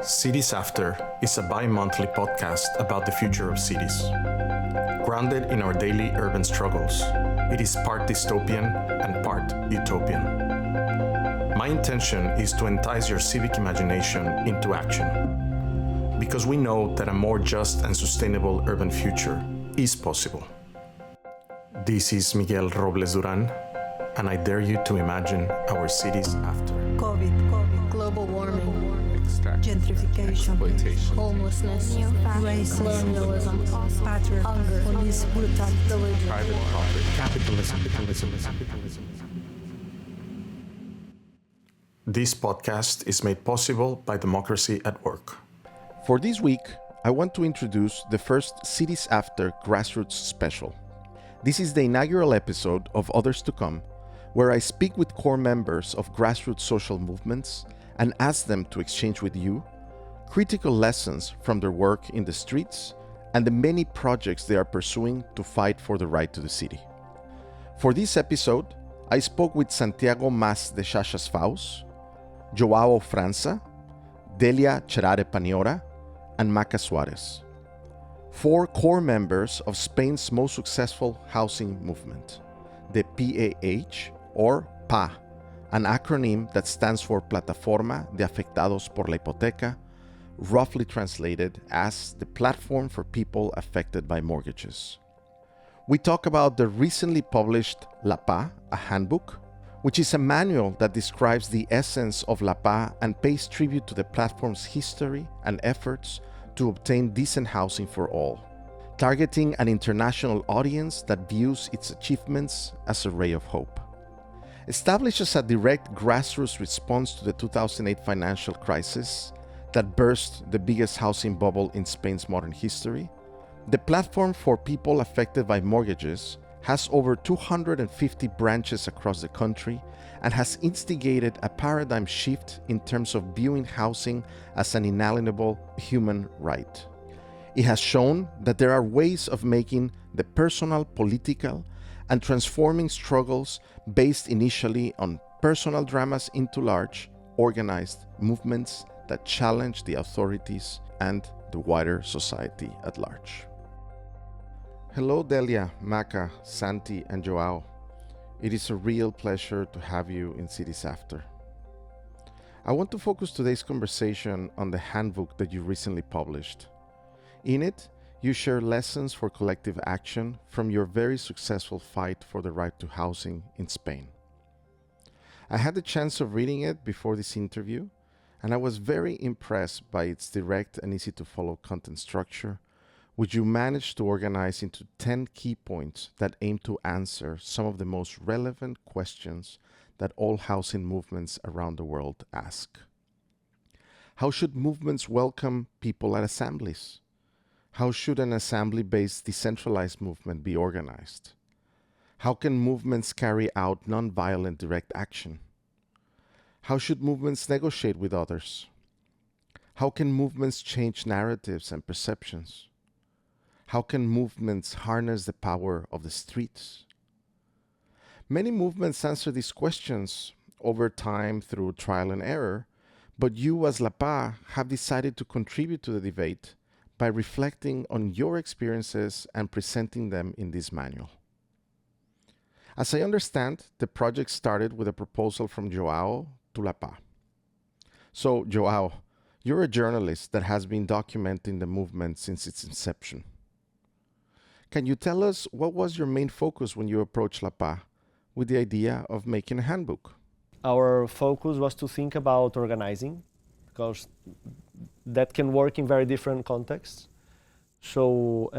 Cities After is a bi-monthly podcast about the future of cities. Grounded in our daily urban struggles, it is part dystopian and part utopian. My intention is to entice your civic imagination into action, because we know that a more just and sustainable urban future is possible. This is Miguel Robles Duran, and I dare you to imagine our cities after. COVID, global warming, gentrification, exploitation, homelessness, racism, colonialism, patriarchy, hunger, police brutality, private property. Capitalism. This podcast is made possible by Democracy at Work. For this week, I want to introduce the first Cities After Grassroots special. This is the inaugural episode of Others to Come, where I speak with core members of grassroots social movements and ask them to exchange with you critical lessons from their work in the streets and the many projects they are pursuing to fight for the right to the city. For this episode, I spoke with Santiago Mas de Chachas Faus, Joao França, Delia Cherare Paniora, and Maca Suarez, four core members of Spain's most successful housing movement, the PAH, or PA, an acronym that stands for Plataforma de Afectados por la Hipoteca, roughly translated as the platform for people affected by mortgages. We talk about the recently published La PA, a handbook, which is a manual that describes the essence of La PA and pays tribute to the platform's history and efforts to obtain decent housing for all, targeting an international audience that views its achievements as a ray of hope. Established as a direct grassroots response to the 2008 financial crisis that burst the biggest housing bubble in Spain's modern history, the platform for people affected by mortgages has over 250 branches across the country and has instigated a paradigm shift in terms of viewing housing as an inalienable human right. It has shown that there are ways of making the personal, political, and transforming struggles based initially on personal dramas into large, organized movements that challenge the authorities and the wider society at large. Hello Delia, Maca, Santi, and Joao. It is a real pleasure to have you in Cities After. I want to focus today's conversation on the handbook that you recently published. In it, you share lessons for collective action from your very successful fight for the right to housing in Spain. I had the chance of reading it before this interview, and I was very impressed by its direct and easy to follow content structure, which you managed to organize into 10 key points that aim to answer some of the most relevant questions that all housing movements around the world ask. How should movements welcome people at assemblies? How should an assembly-based decentralized movement be organized? How can movements carry out nonviolent direct action? How should movements negotiate with others? How can movements change narratives and perceptions? How can movements harness the power of the streets? Many movements answer these questions over time through trial and error, but you as La PA have decided to contribute to the debate by reflecting on your experiences and presenting them in this manual. As I understand, the project started with a proposal from Joao to La PA. So, Joao, you're a journalist that has been documenting the movement since its inception. Can you tell us what was your main focus when you approached La PA with the idea of making a handbook? Our focus was to think about organizing, because that can work in very different contexts. So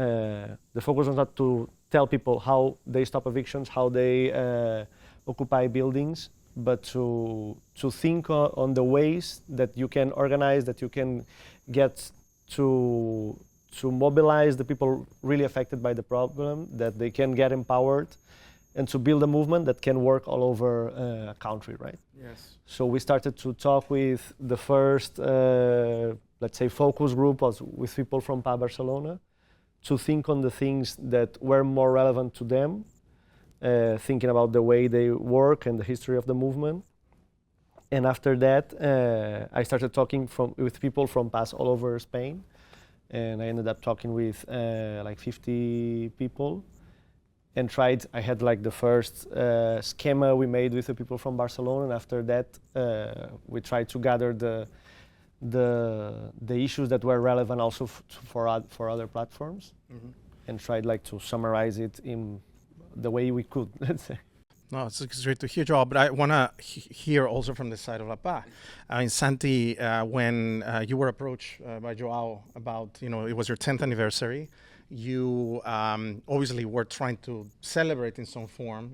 the focus was not to tell people how they stop evictions, how they occupy buildings, but to think on the ways that you can organize, that you can get to mobilize the people really affected by the problem, that they can get empowered, and to build a movement that can work all over a country, right? Yes. So we started to talk with the first, let's say, focus group with people from PA Barcelona to think on the things that were more relevant to them, thinking about the way they work and the history of the movement. And after that, I started talking with people from PAs all over Spain. And I ended up talking with like 50 people and I had like the first schema we made with the people from Barcelona. And after that, we tried to gather the issues that were relevant also for other platforms, and tried like to summarize it in the way we could, let's say. No, it's great to hear, Joao, but I want to hear also from the side of La PA. I mean, Santi, when you were approached by Joao about, it was your 10th anniversary, you obviously were trying to celebrate in some form,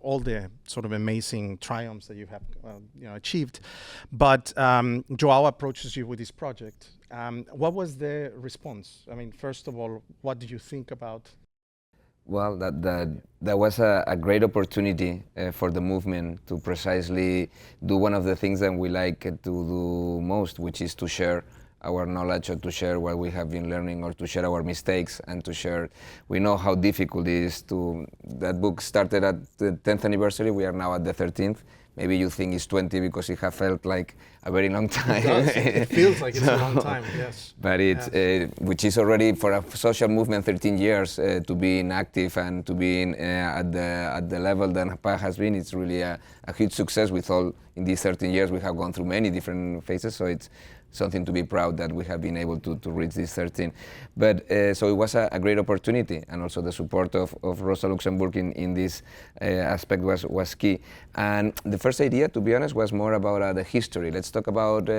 all the sort of amazing triumphs that you have achieved. But Joao approaches you with this project. What was the response? I mean, first of all, what did you think about? Well, that was a great opportunity for the movement to precisely do one of the things that we like to do most, which is to share our knowledge, or to share what we have been learning, or to share our mistakes, and to share. We know how difficult it is to. That book started at the 10th anniversary. We are now at the 13th. Maybe you think it's 20 because it has felt like a very long time. It does. It feels like it's a long time, yes. But it's, which is already for a social movement 13 years to be inactive and to be at the level that PA has been. It's really a huge success. With all in these 13 years, we have gone through many different phases. So it's something to be proud that we have been able to reach this 13. But so it was a great opportunity, and also the support of Rosa Luxemburg in this aspect was key. And the first idea, to be honest, was more about the history. Let's talk about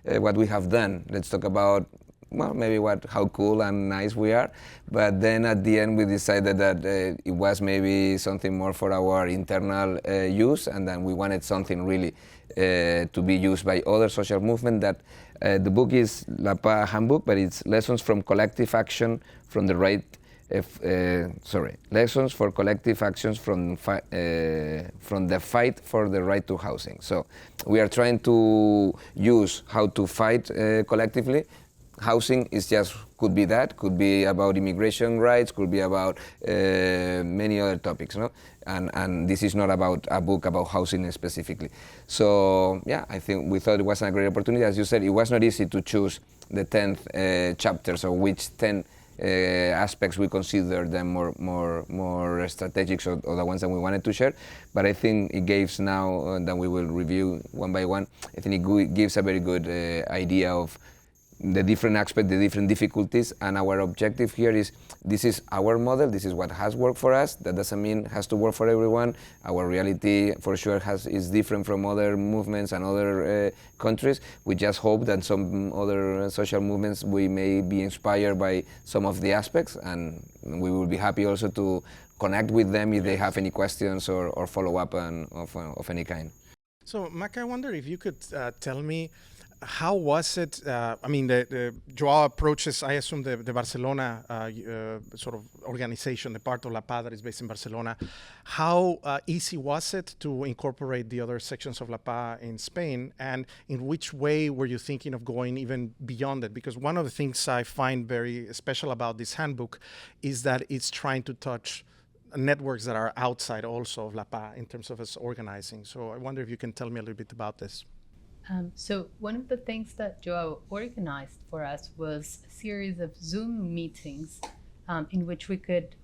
what we have done. Let's talk about, well, maybe how cool and nice we are. But then at the end we decided that it was maybe something more for our internal use, and then we wanted something really to be used by other social movements. That the book is La PA Handbook, but it's lessons from collective action from the right. Lessons for collective actions from the fight for the right to housing. So we are trying to use how to fight collectively. Housing could be about immigration rights, could be about many other topics, no? And this is not about a book about housing specifically. So yeah, I think we thought it was a great opportunity. As you said, it was not easy to choose the 10th chapters, or which 10 aspects we consider them more strategic, or the ones that we wanted to share. But I think it gives now, that we will review one by one, I think it gives a very good idea of the different aspects, the different difficulties, and our objective here is, this is our model, this is what has worked for us. That doesn't mean it has to work for everyone. Our reality for sure is different from other movements and other countries. We just hope that some other social movements, we may be inspired by some of the aspects, and we will be happy also to connect with them if they have any questions or follow up of any kind. So Maca, I wonder if you could tell me, how was it? I mean, the Joao approaches, I assume, the Barcelona sort of organization, the part of La PA that is based in Barcelona. How easy was it to incorporate the other sections of La PA in Spain? And in which way were you thinking of going even beyond it? Because one of the things I find very special about this handbook is that it's trying to touch networks that are outside also of La PA in terms of its organizing. So I wonder if you can tell me a little bit about this. So one of the things that Joao organized for us was a series of Zoom meetings in which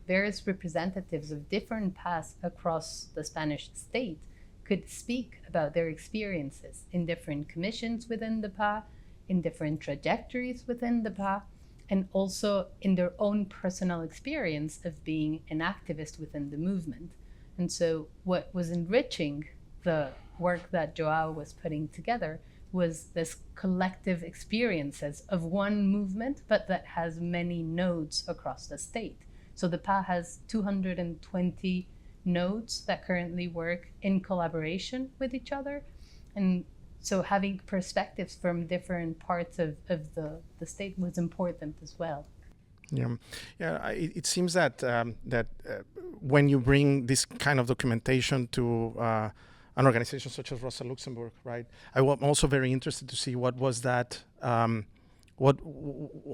various representatives of different PAs across the Spanish state could speak about their experiences in different commissions within the PA, in different trajectories within the PA, and also in their own personal experience of being an activist within the movement. And so what was enriching the work that Joao was putting together was this collective experiences of one movement, but that has many nodes across the state. So the PA has 220 nodes that currently work in collaboration with each other. And so having perspectives from different parts of the state was important as well. Yeah. It seems that when you bring this kind of documentation to an organization such as Rosa Luxemburg, right? I'm also very interested to see what was that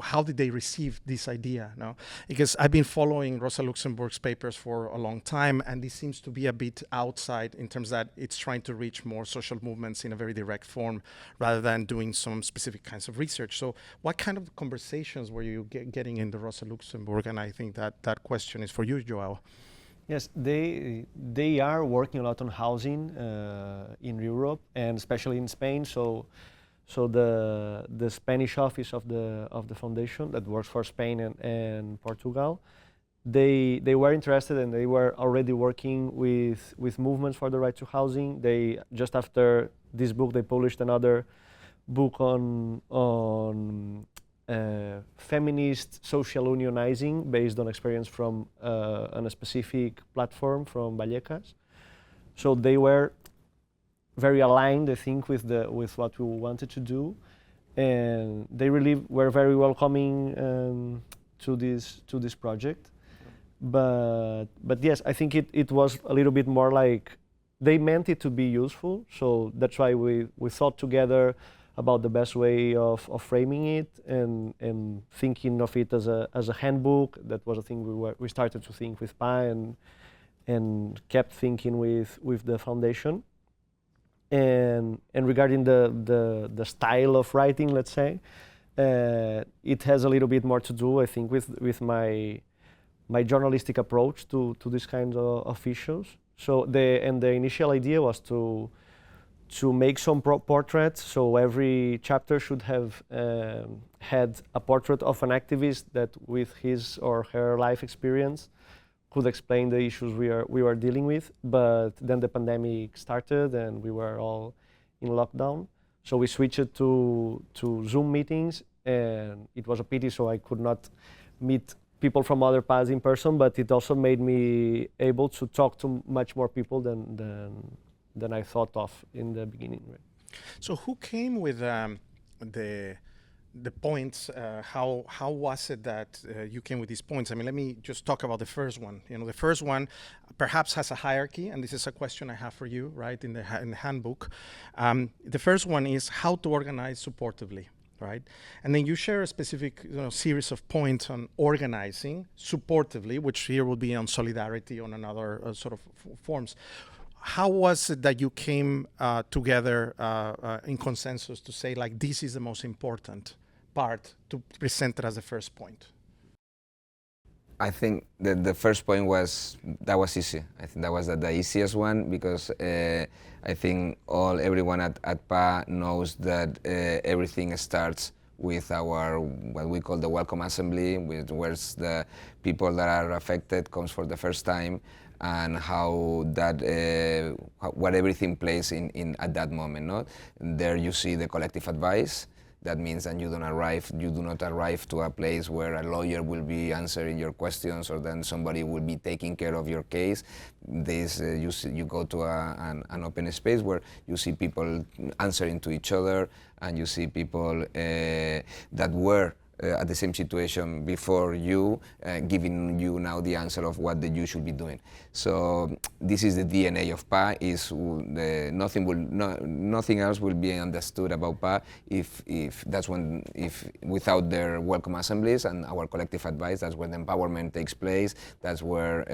how did they receive this idea? No, because I've been following Rosa Luxemburg's papers for a long time, and this seems to be a bit outside in terms that it's trying to reach more social movements in a very direct form rather than doing some specific kinds of research. So what kind of conversations were you getting in the Rosa Luxemburg? And I think that question is for you, Joao. Yes, they are working a lot on housing in Europe and especially in Spain. So the Spanish office of the foundation that works for Spain and Portugal, they were interested and they were already working with movements for the right to housing. They just after this book they published another book on feminist social unionizing based on experience from on a specific platform from Vallecas. So they were very aligned, I think, with what we wanted to do, and they really were very welcoming to this project. But yes, I think it was a little bit more like they meant it to be useful. So that's why we thought together about the best way of framing it and thinking of it as a handbook. That was a thing we started to think with PA and kept thinking with the foundation. And regarding the style of writing, let's say, it has a little bit more to do, I think, with my journalistic approach to this kind of issues. So the initial idea was to make some portraits. So every chapter should have had a portrait of an activist that, with his or her life experience, could explain the issues we were dealing with. But then the pandemic started and we were all in lockdown. So we switched to Zoom meetings, and it was a pity, so I could not meet people from other paths in person, but it also made me able to talk to much more people than I thought of in the beginning. Right? So who came with the points? How was it that you came with these points? I mean, let me just talk about the first one. You know, the first one perhaps has a hierarchy, and this is a question I have for you, right, in the handbook. The first one is how to organize supportively, right? And then you share a specific series of points on organizing supportively, which here will be on solidarity on another sort of forms. How was it that you came together in consensus to say, like, this is the most important part to present it as the first point? I think that the first point was easy. I think that was the easiest one because I think everyone at PA knows that everything starts with our what we call the welcome assembly, where the people that are affected comes for the first time, and how that what everything plays in at that moment. No, there you see the collective advice. That means that you do not arrive to a place where a lawyer will be answering your questions, or then somebody will be taking care of your case. You go to an open space where you see people answering to each other, and you see people that were at the same situation before you, giving you now the answer of what you should be doing. So this is the DNA of PA. Nothing else will be understood about PA if without their welcome assemblies and our collective advice. That's where the empowerment takes place. That's where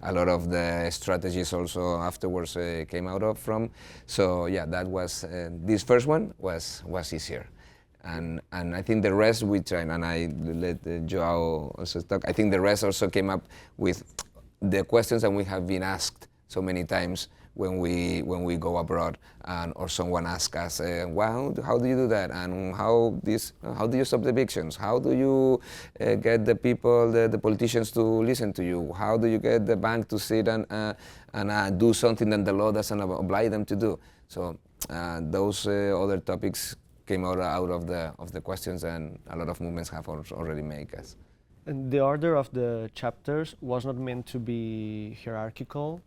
a lot of the strategies also afterwards came out of from. So yeah, that was this first one was easier. And I think the rest we tried, and I let Joao also talk. I think the rest also came up with the questions that we have been asked so many times when we go abroad, or someone asks us, "Well, how do you do that? And how do you stop the evictions? How do you get the people, the politicians to listen to you? How do you get the bank to sit and do something that the law doesn't oblige them to do?" So those other topics came out of the questions, and a lot of movements have already made us. And the order of the chapters was not meant to be hierarchical,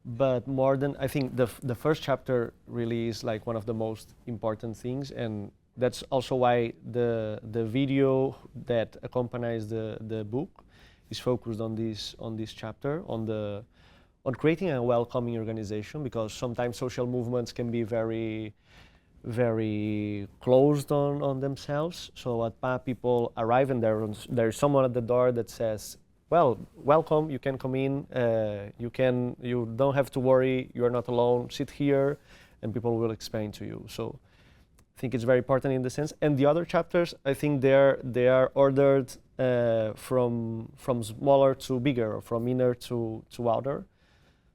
but more than, I think the first chapter really is like one of the most important things, and that's also why the video that accompanies the book is focused on this chapter, on creating a welcoming organization, because sometimes social movements can be very very closed on themselves. So at PA, people arrive and there's someone at the door that says, well, welcome, you can come in, you don't have to worry, you're not alone, sit here, and people will explain to you. So I think it's very important in the sense. And the other chapters, I think they are ordered from smaller to bigger, or from inner to outer.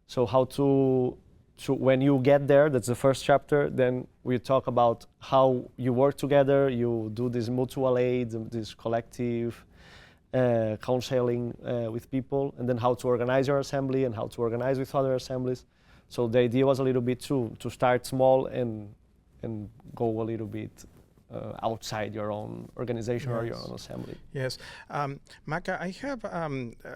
So how to when you get there, that's the first chapter, then we talk about how you work together, you do this mutual aid, this collective counseling with people, and then how to organize your assembly and how to organize with other assemblies. So the idea was a little bit to start small and go a little bit outside your own organization or your own assembly. Yes. Maca, I have,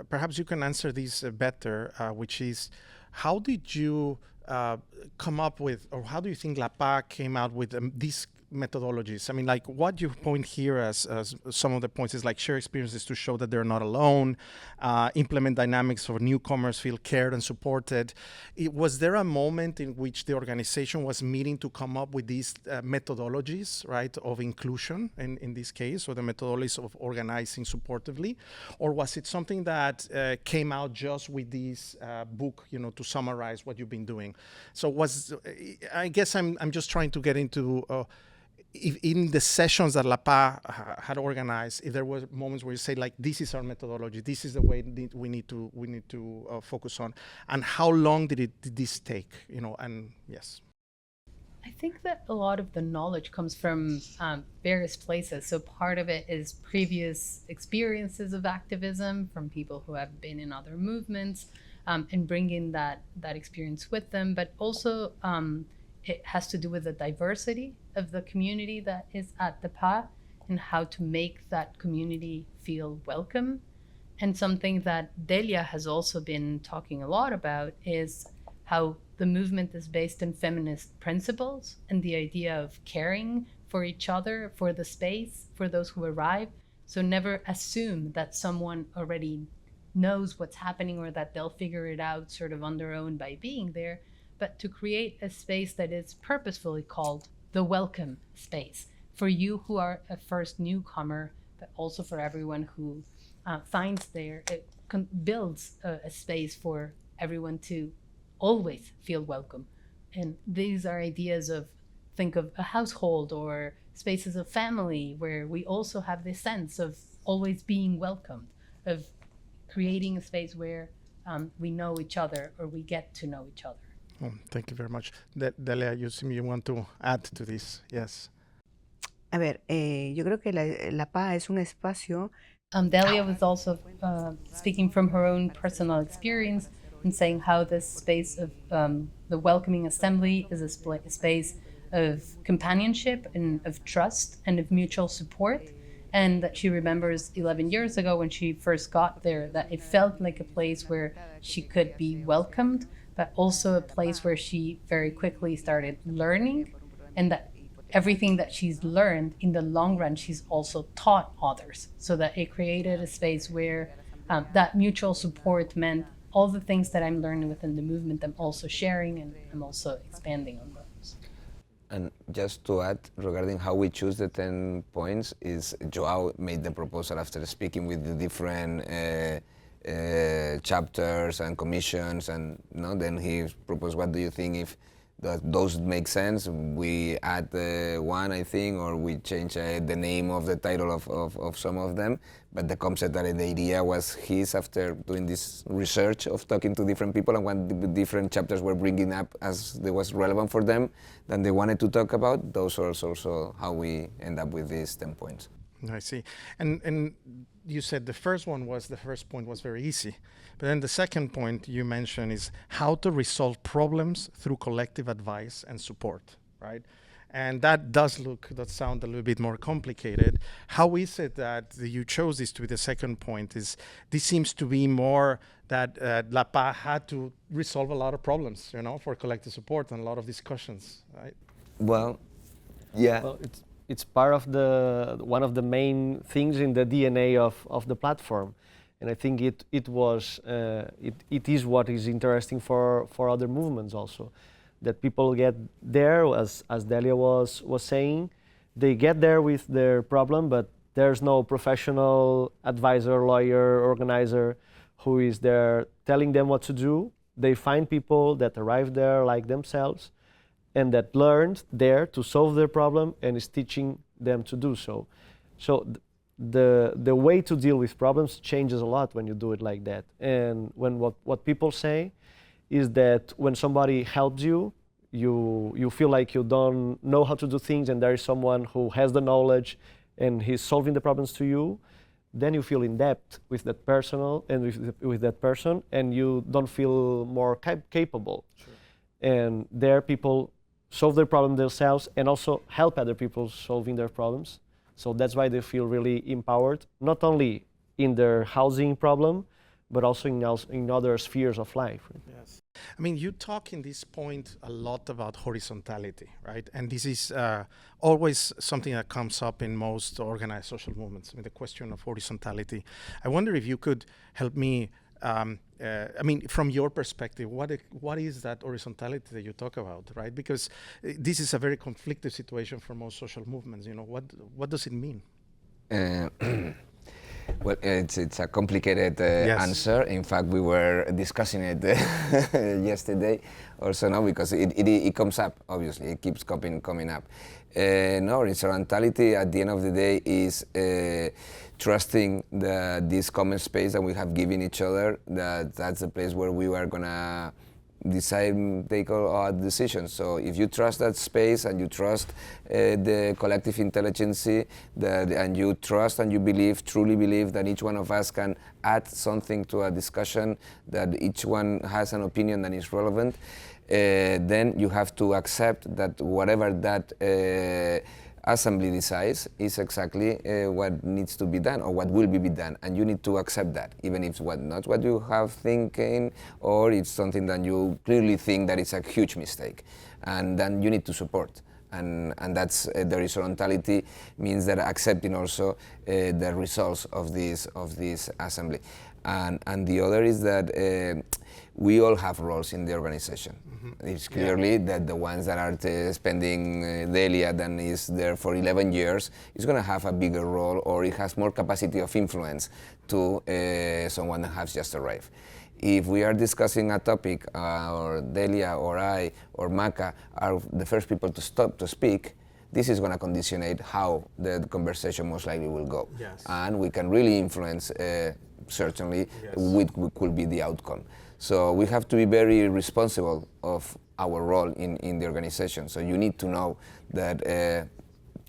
perhaps you can answer this better, which is, how did you come up with, or how do you think La PA came out with these methodologies? I mean, like what you point here as some of the points is like share experiences to show that they're not alone, implement dynamics for newcomers feel cared and supported. Was there a moment in which the organization was meeting to come up with these methodologies, right, of inclusion in this case, or the methodologies of organizing supportively? Or was it something that came out just with this book, you know, to summarize what you've been doing? So I guess I'm just trying to get into if in the sessions that La PA had organized, if there were moments where you say, like, this is our methodology, this is the way we need to focus on, and how long did this take, you know? And yes, I think that a lot of the knowledge comes from various places. So part of it is previous experiences of activism from people who have been in other movements, and bringing that experience with them, but also it has to do with the diversity of the community that is at the PA and how to make that community feel welcome. And something that Delia has also been talking a lot about is how the movement is based in feminist principles and the idea of caring for each other, for the space, for those who arrive. So never assume that someone already knows what's happening or that they'll figure it out sort of on their own by being there, but to create a space that is purposefully called the welcome space for you who are a first newcomer, but also for everyone who finds there. It builds a space for everyone to always feel welcome. And these are ideas of, think of a household or spaces of family where we also have this sense of always being welcomed, of creating a space where we know each other or we get to know each other. Oh, thank you very much. Delia, you want to add to this? Yes. A ver, yo creo que la PA es un espacio. Delia was also speaking from her own personal experience and saying how this space of the welcoming assembly is a space of companionship and of trust and of mutual support. And that she remembers 11 years ago when she first got there, that it felt like a place where she could be welcomed, but also a place where she very quickly started learning, and that everything that she's learned in the long run, she's also taught others, so that it created a space where that mutual support meant all the things that I'm learning within the movement, I'm also sharing and I'm also expanding on those. And just to add, regarding how we choose the 10 points, is Joao made the proposal after speaking with the different chapters and commissions, and then he proposed, what do you think if those make sense? We add one, I think, or we change the name of the title of some of them, but the concept and the idea was his after doing this research of talking to different people and what the different chapters were bringing up as they was relevant for them, that they wanted to talk about. Those are also how we end up with these 10 points. I see. And you said the first point was very easy. But then the second point you mentioned is how to resolve problems through collective advice and support, right? And that does sound a little bit more complicated. How is it that you chose this to be the second point? This seems to be more that La PA had to resolve a lot of problems, for collective support and a lot of discussions, right? Well, yeah. Well, it's part of one of the main things in the DNA of the platform, and I think it is what is interesting for other movements also. that people get there, as Delia was saying, they get there with their problem, but there's no professional advisor, lawyer, organizer who is there telling them what to do. They find people that arrive there like themselves and that learned there to solve their problem and is teaching them to do so. So the way to deal with problems changes a lot when you do it like that. And when what people say is that when somebody helps you, you feel like you don't know how to do things and there is someone who has the knowledge and he's solving the problems to you, then you feel in debt with that person with that person, and you don't feel more capable. Sure. And there people solve their problem themselves and also help other people solving their problems. So that's why they feel really empowered, not only in their housing problem, but also in other spheres of life. Yes. I mean, you talk in this point a lot about horizontality, right? And this is always something that comes up in most organized social movements. I mean, the question of horizontality. I wonder if you could help me, I mean, from your perspective, what is that horizontality that you talk about, right? Because this is a very conflicted situation for most social movements. You know, what does it mean? Well, it's a complicated Yes. answer. In fact, we were discussing it yesterday also now, because it comes up, obviously. It keeps coming up. No, horizontality at the end of the day is trusting this common space that we have given each other, that's the place where we are going to decide, take all our decisions. So if you trust that space and you trust the collective intelligence, and you trust and you believe, truly believe that each one of us can add something to a discussion, that each one has an opinion that is relevant, then you have to accept that whatever that assembly decides is exactly what needs to be done or what will be done, and you need to accept that, even if it's not what you have thinking, or it's something that you clearly think that it's a huge mistake, and then you need to support. And that's the horizontality means that accepting also the results of this assembly, and the other is that we all have roles in the organization. Mm-hmm. It's clearly that the ones that are spending Delia than is there for 11 years is going to have a bigger role, or it has more capacity of influence to someone that has just arrived. If we are discussing a topic, or Delia or I or Maca are the first people to stop to speak, this is going to conditionate how the conversation most likely will go. Yes. And we can really influence, certainly, what could be the outcome. So we have to be very responsible of our role in the organization. So you need to know that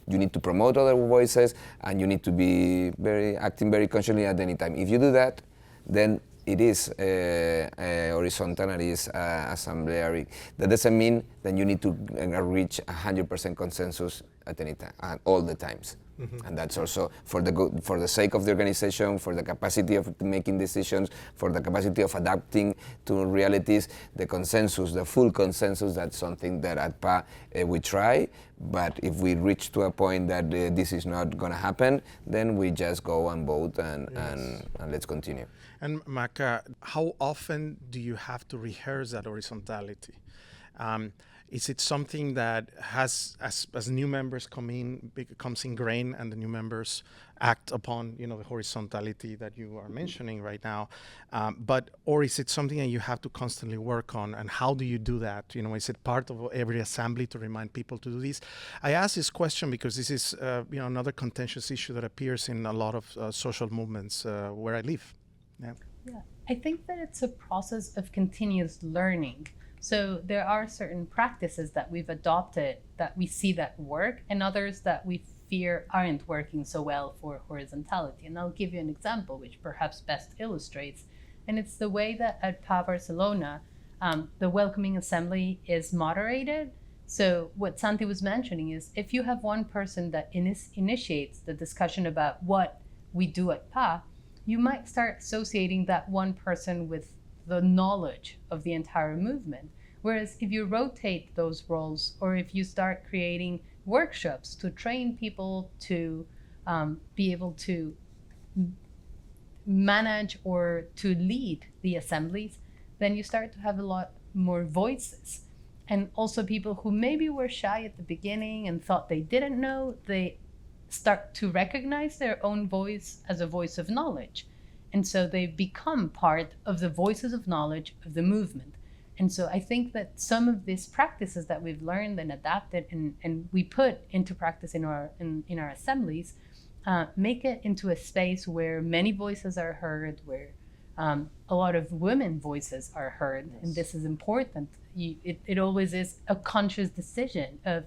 you need to promote other voices, and you need to be acting very consciously at any time. If you do that, then it is horizontal and it is assembleary. That doesn't mean that you need to reach 100% consensus at any time, all the times. Mm-hmm. And that's also for the sake of the organization, for the capacity of making decisions, for the capacity of adapting to realities. The consensus, the full consensus, that's something that at PA we try. But if we reach to a point that this is not going to happen, then we just go and vote and let's continue. And Maca, how often do you have to rehearse that horizontality? Is it something that has, as new members come in, becomes ingrained, and the new members act upon, the horizontality that you are mentioning right now? Or is it something that you have to constantly work on? And how do you do that? Is it part of every assembly to remind people to do this? I ask this question because this is, another contentious issue that appears in a lot of social movements where I live. Yeah. I think that it's a process of continuous learning. So there are certain practices that we've adopted that we see that work, and others that we fear aren't working so well for horizontality. And I'll give you an example which perhaps best illustrates. And it's the way that at PA Barcelona, the welcoming assembly is moderated. So what Santi was mentioning is, if you have one person that initiates the discussion about what we do at PA, you might start associating that one person with the knowledge of the entire movement. Whereas if you rotate those roles, or if you start creating workshops to train people to be able to manage or to lead the assemblies, then you start to have a lot more voices. And also people who maybe were shy at the beginning and thought they didn't know, they start to recognize their own voice as a voice of knowledge. And so they become part of the voices of knowledge of the movement. And so I think that some of these practices that we've learned and adapted and we put into practice in our assemblies make it into a space where many voices are heard, where a lot of women voices are heard. Yes. And this is important. It always is a conscious decision of,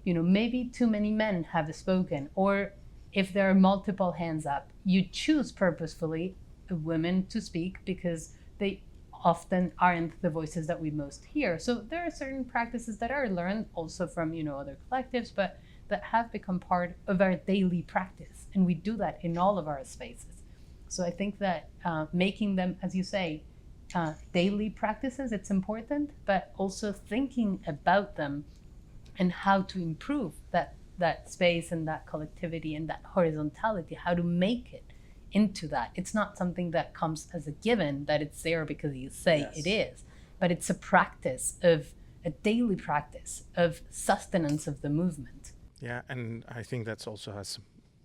maybe too many men have spoken, or if there are multiple hands up, you choose purposefully women to speak because they often aren't the voices that we most hear. So there are certain practices that are learned also from, other collectives, but that have become part of our daily practice. And we do that in all of our spaces. So I think that making them, as you say, daily practices, it's important, but also thinking about them and how to improve that space and that collectivity and that horizontality, how to make it into that. It's not something that comes as a given, that it's there because you say yes. It is, but it's a daily practice of sustenance of the movement. Yeah, and I think that's also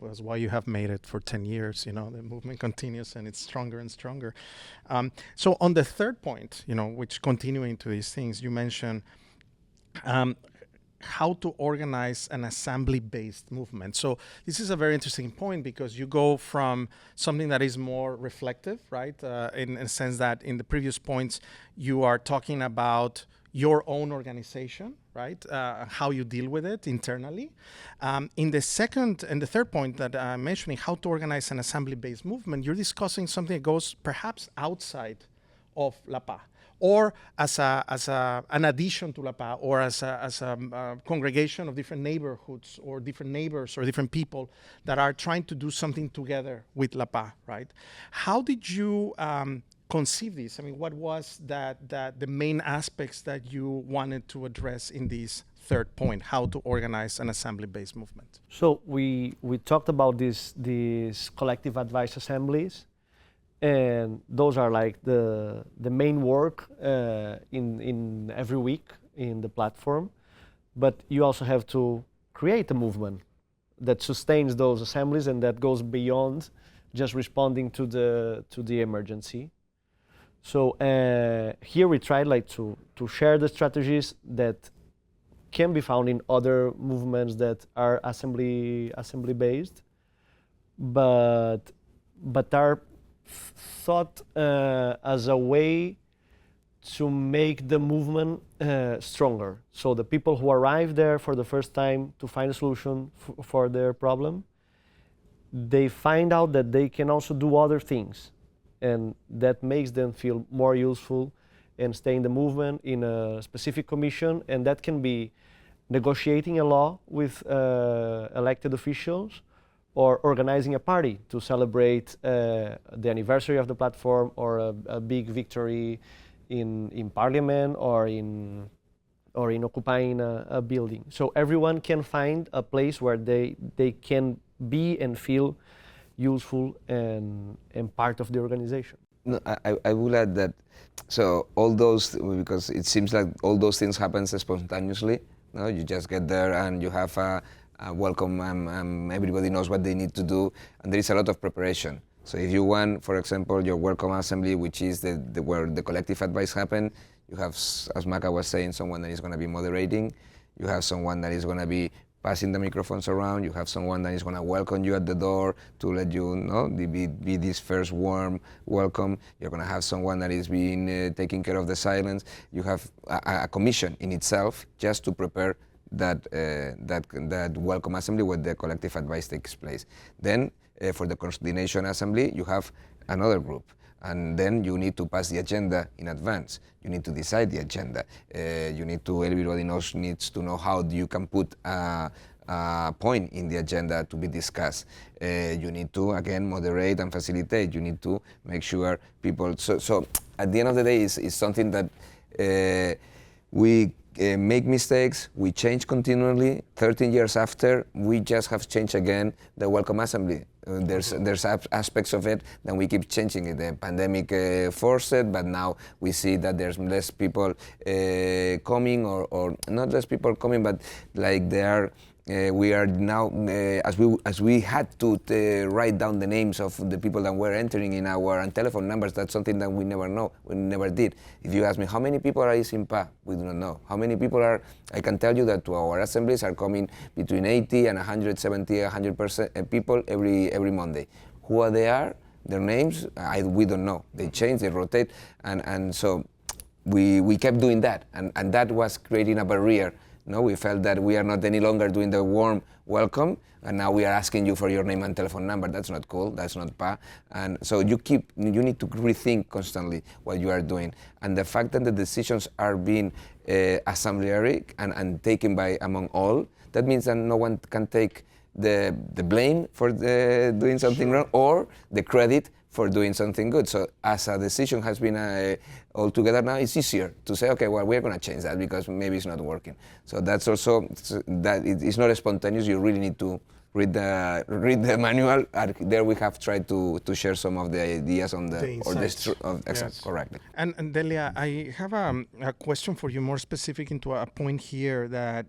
was why you have made it for 10 years. The movement continues and it's stronger and stronger. So on the third point, which continuing to these things, you mentioned how to organize an assembly-based movement. So this is a very interesting point because you go from something that is more reflective, right? In a sense that in the previous points, you are talking about your own organization, right? How you deal with it internally. In the second and the third point that I'm mentioning, how to organize an assembly-based movement, you're discussing something that goes perhaps outside of La Paz, or as an addition to La Paz, or as a congregation of different neighborhoods or different neighbors or different people that are trying to do something together with La Paz, right? How did you conceive this? I mean, what was that the main aspects that you wanted to address in this third point, how to organize an assembly-based movement? So we talked about these collective advice assemblies, and those are like the main work in every week in the platform. But you also have to create a movement that sustains those assemblies and that goes beyond just responding to the emergency. So here we tried to share the strategies that can be found in other movements that are assembly based, but are thought as a way to make the movement stronger. So the people who arrive there for the first time to find a solution for their problem, they find out that they can also do other things, and that makes them feel more useful and stay in the movement in a specific commission, and that can be negotiating a law with elected officials, or organizing a party to celebrate the anniversary of the platform, or a big victory in parliament, or in occupying a building. So everyone can find a place where they can be and feel useful and part of the organization. No, I will add that, so all those, because it seems like all those things happen spontaneously. No, you just get there and you have a welcome, everybody knows what they need to do, and there is a lot of preparation. So if you want, for example, your welcome assembly, which is where the collective advice happen, you have, as Maca was saying, someone that is going to be moderating, you have someone that is going to be passing the microphones around, you have someone that is going to welcome you at the door to let you know, be this first warm welcome. You're going to have someone that is taking care of the silence. You have a commission in itself just to prepare that welcome assembly where the collective advice takes place. Then for the coordination assembly, you have another group. And then you need to pass the agenda in advance. You need to decide the agenda. Everybody needs to know how you can put a point in the agenda to be discussed. You need to, again, moderate and facilitate. You need to make sure people, so at the end of the day, it's something that we make mistakes, we change continually. 13 years after, we just have changed again the Welcome Assembly. There's aspects of it that we keep changing it. The pandemic forced it, but now we see that there's less people coming, or not less people coming, but like they are. We are now, as we had to write down the names of the people that were entering in our and telephone numbers. That's something that we never did. If you ask me how many people are in SIMPA, we do not know. How many people are? I can tell you that to our assemblies are coming between 80 and 170, 100% people every Monday. Who they are? Their names? We don't know. They change, they rotate, and so we kept doing that, and that was creating a barrier. No, we felt that we are not any longer doing the warm welcome, and now we are asking you for your name and telephone number. That's not cool. That's not PA. And so you need to rethink constantly what you are doing. And the fact that the decisions are being assemblyary and taken by among all, that means that no one can take the blame for doing something wrong or the credit for doing something good. So as a decision has been all together now, it's easier to say, okay, well, we're going to change that because maybe it's not working. So that's also, that it's not spontaneous. You really need to read the manual. There we have tried to share some of the ideas on correctly. And Delia, I have a question for you, more specific into a point here that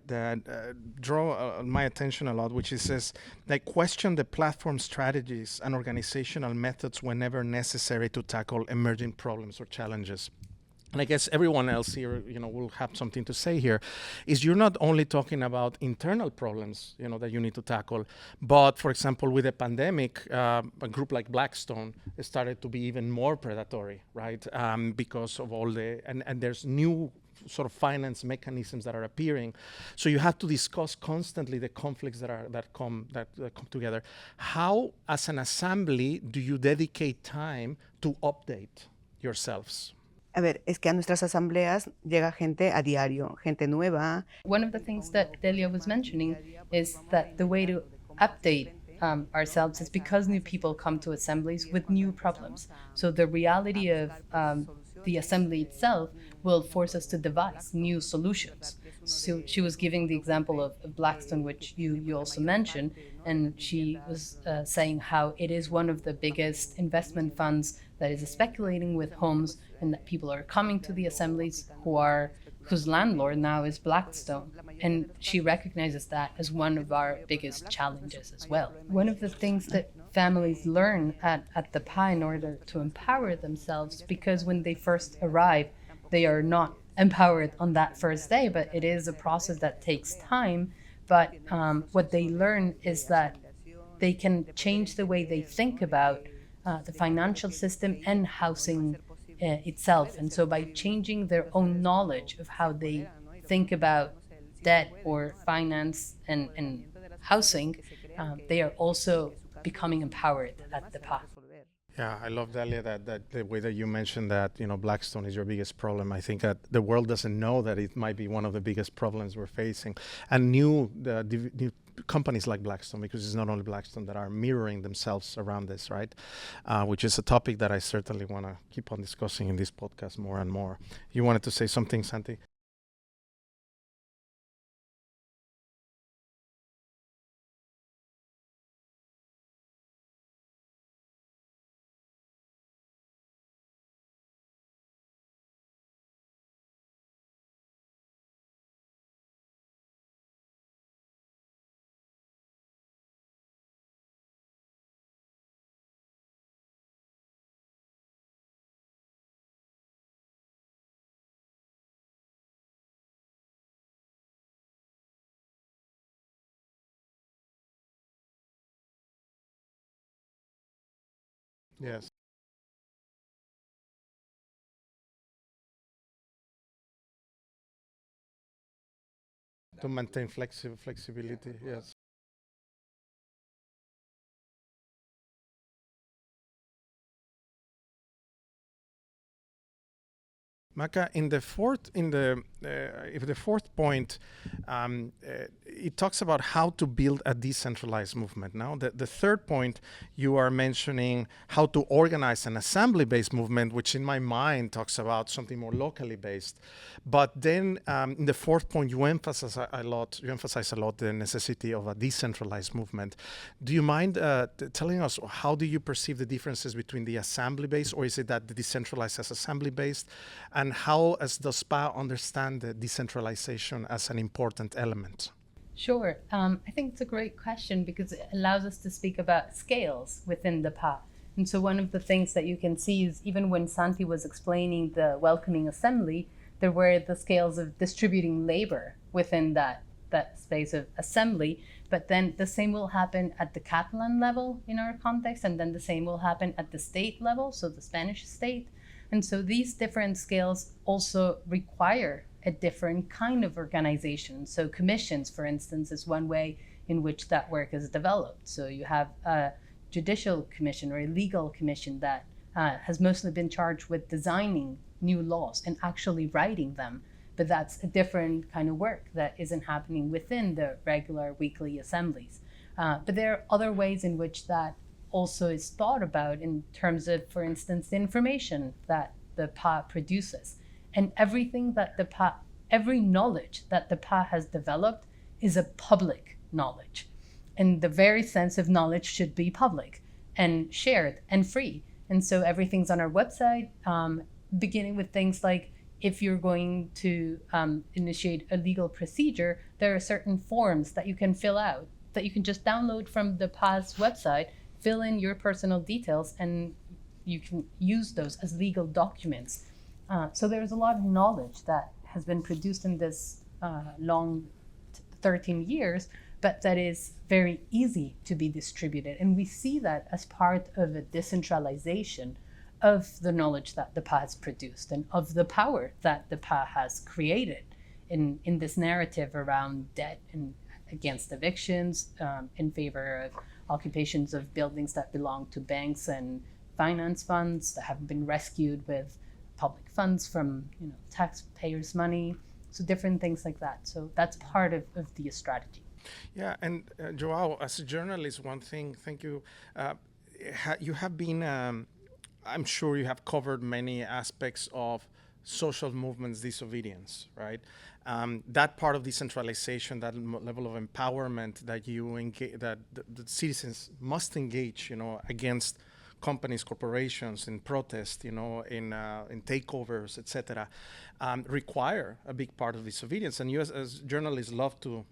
draw my attention a lot, which is says, like, question the platform strategies and organizational methods whenever necessary to tackle emerging problems or challenges. And I guess everyone else here, will have something to say here, is you're not only talking about internal problems, that you need to tackle, but for example, with the pandemic, a group like Blackstone started to be even more predatory, right? Because of all and there's new sort of finance mechanisms that are appearing. So you have to discuss constantly the conflicts that come together. How, as an assembly, do you dedicate time to update yourselves? A ver, es que a nuestras asambleas llega gente a diario, gente nueva. One of the things that Delia was mentioning is that the way to update ourselves is because new people come to assemblies with new problems. So the reality of the assembly itself will force us to devise new solutions. So she was giving the example of Blackstone, which you also mentioned, and she was saying how it is one of the biggest investment funds that is speculating with homes, and that people are coming to the assemblies whose landlord now is Blackstone. And she recognizes that as one of our biggest challenges as well. One of the things that families learn at the PA in order to empower themselves, because when they first arrive, they are not empowered on that first day, but it is a process that takes time. But what they learn is that they can change the way they think about the financial system and housing itself. And so by changing their own knowledge of how they think about debt or finance and housing, they are also becoming empowered at the PA. Yeah, I love, Delia, that the way that you mentioned that, Blackstone is your biggest problem. I think that the world doesn't know that it might be one of the biggest problems we're facing. And new companies like Blackstone, because it's not only Blackstone that are mirroring themselves around this, right? Which is a topic that I certainly want to keep on discussing in this podcast more and more. You wanted to say something, Santi? Yes. To maintain flexibility, yes. Maca, in the if the fourth point, it talks about how to build a decentralized movement. Now, the third point, you are mentioning how to organize an assembly-based movement, which in my mind talks about something more locally based. But then in the fourth point, you emphasize a lot the necessity of a decentralized movement. Do you mind telling us how do you perceive the differences between the assembly-based, or is it that the decentralized as assembly-based, and how does SPA understand the decentralization as an important element? Sure. I think it's a great question because it allows us to speak about scales within the PA. And so one of the things that you can see is even when Santi was explaining the welcoming assembly, there were the scales of distributing labor within that space of assembly. But then the same will happen at the Catalan level in our context, and then the same will happen at the state level, so the Spanish state. And so these different scales also require a different kind of organization. So commissions, for instance, is one way in which that work is developed. So you have a judicial commission or a legal commission that has mostly been charged with designing new laws and actually writing them. But that's a different kind of work that isn't happening within the regular weekly assemblies. But there are other ways in which that also is thought about in terms of, for instance, the information that the PA produces. And everything that the PA, every knowledge that the PA has developed is a public knowledge. And the very sense of knowledge should be public and shared and free. And so everything's on our website, beginning with things like, if you're going to initiate a legal procedure, there are certain forms that you can fill out that you can just download from the PA's website, fill in your personal details, and you can use those as legal documents. So there's a lot of knowledge that has been produced in this long 13 years, but that is very easy to be distributed. And we see that as part of a decentralization of the knowledge that the PA has produced and of the power that the PA has created in this narrative around debt and against evictions, in favor of occupations of buildings that belong to banks and finance funds that have been rescued with public funds from taxpayers' money. So different things like that. So that's part of the strategy. Yeah, and Joao, as a journalist, one thing, thank you. You have been, I'm sure you have covered many aspects of social movements disobedience, right? That part of decentralization, that level of empowerment that you engage, that the citizens must engage, against companies, corporations, in protest, in takeovers, etc., require a big part of disobedience. And you, as journalists, love to,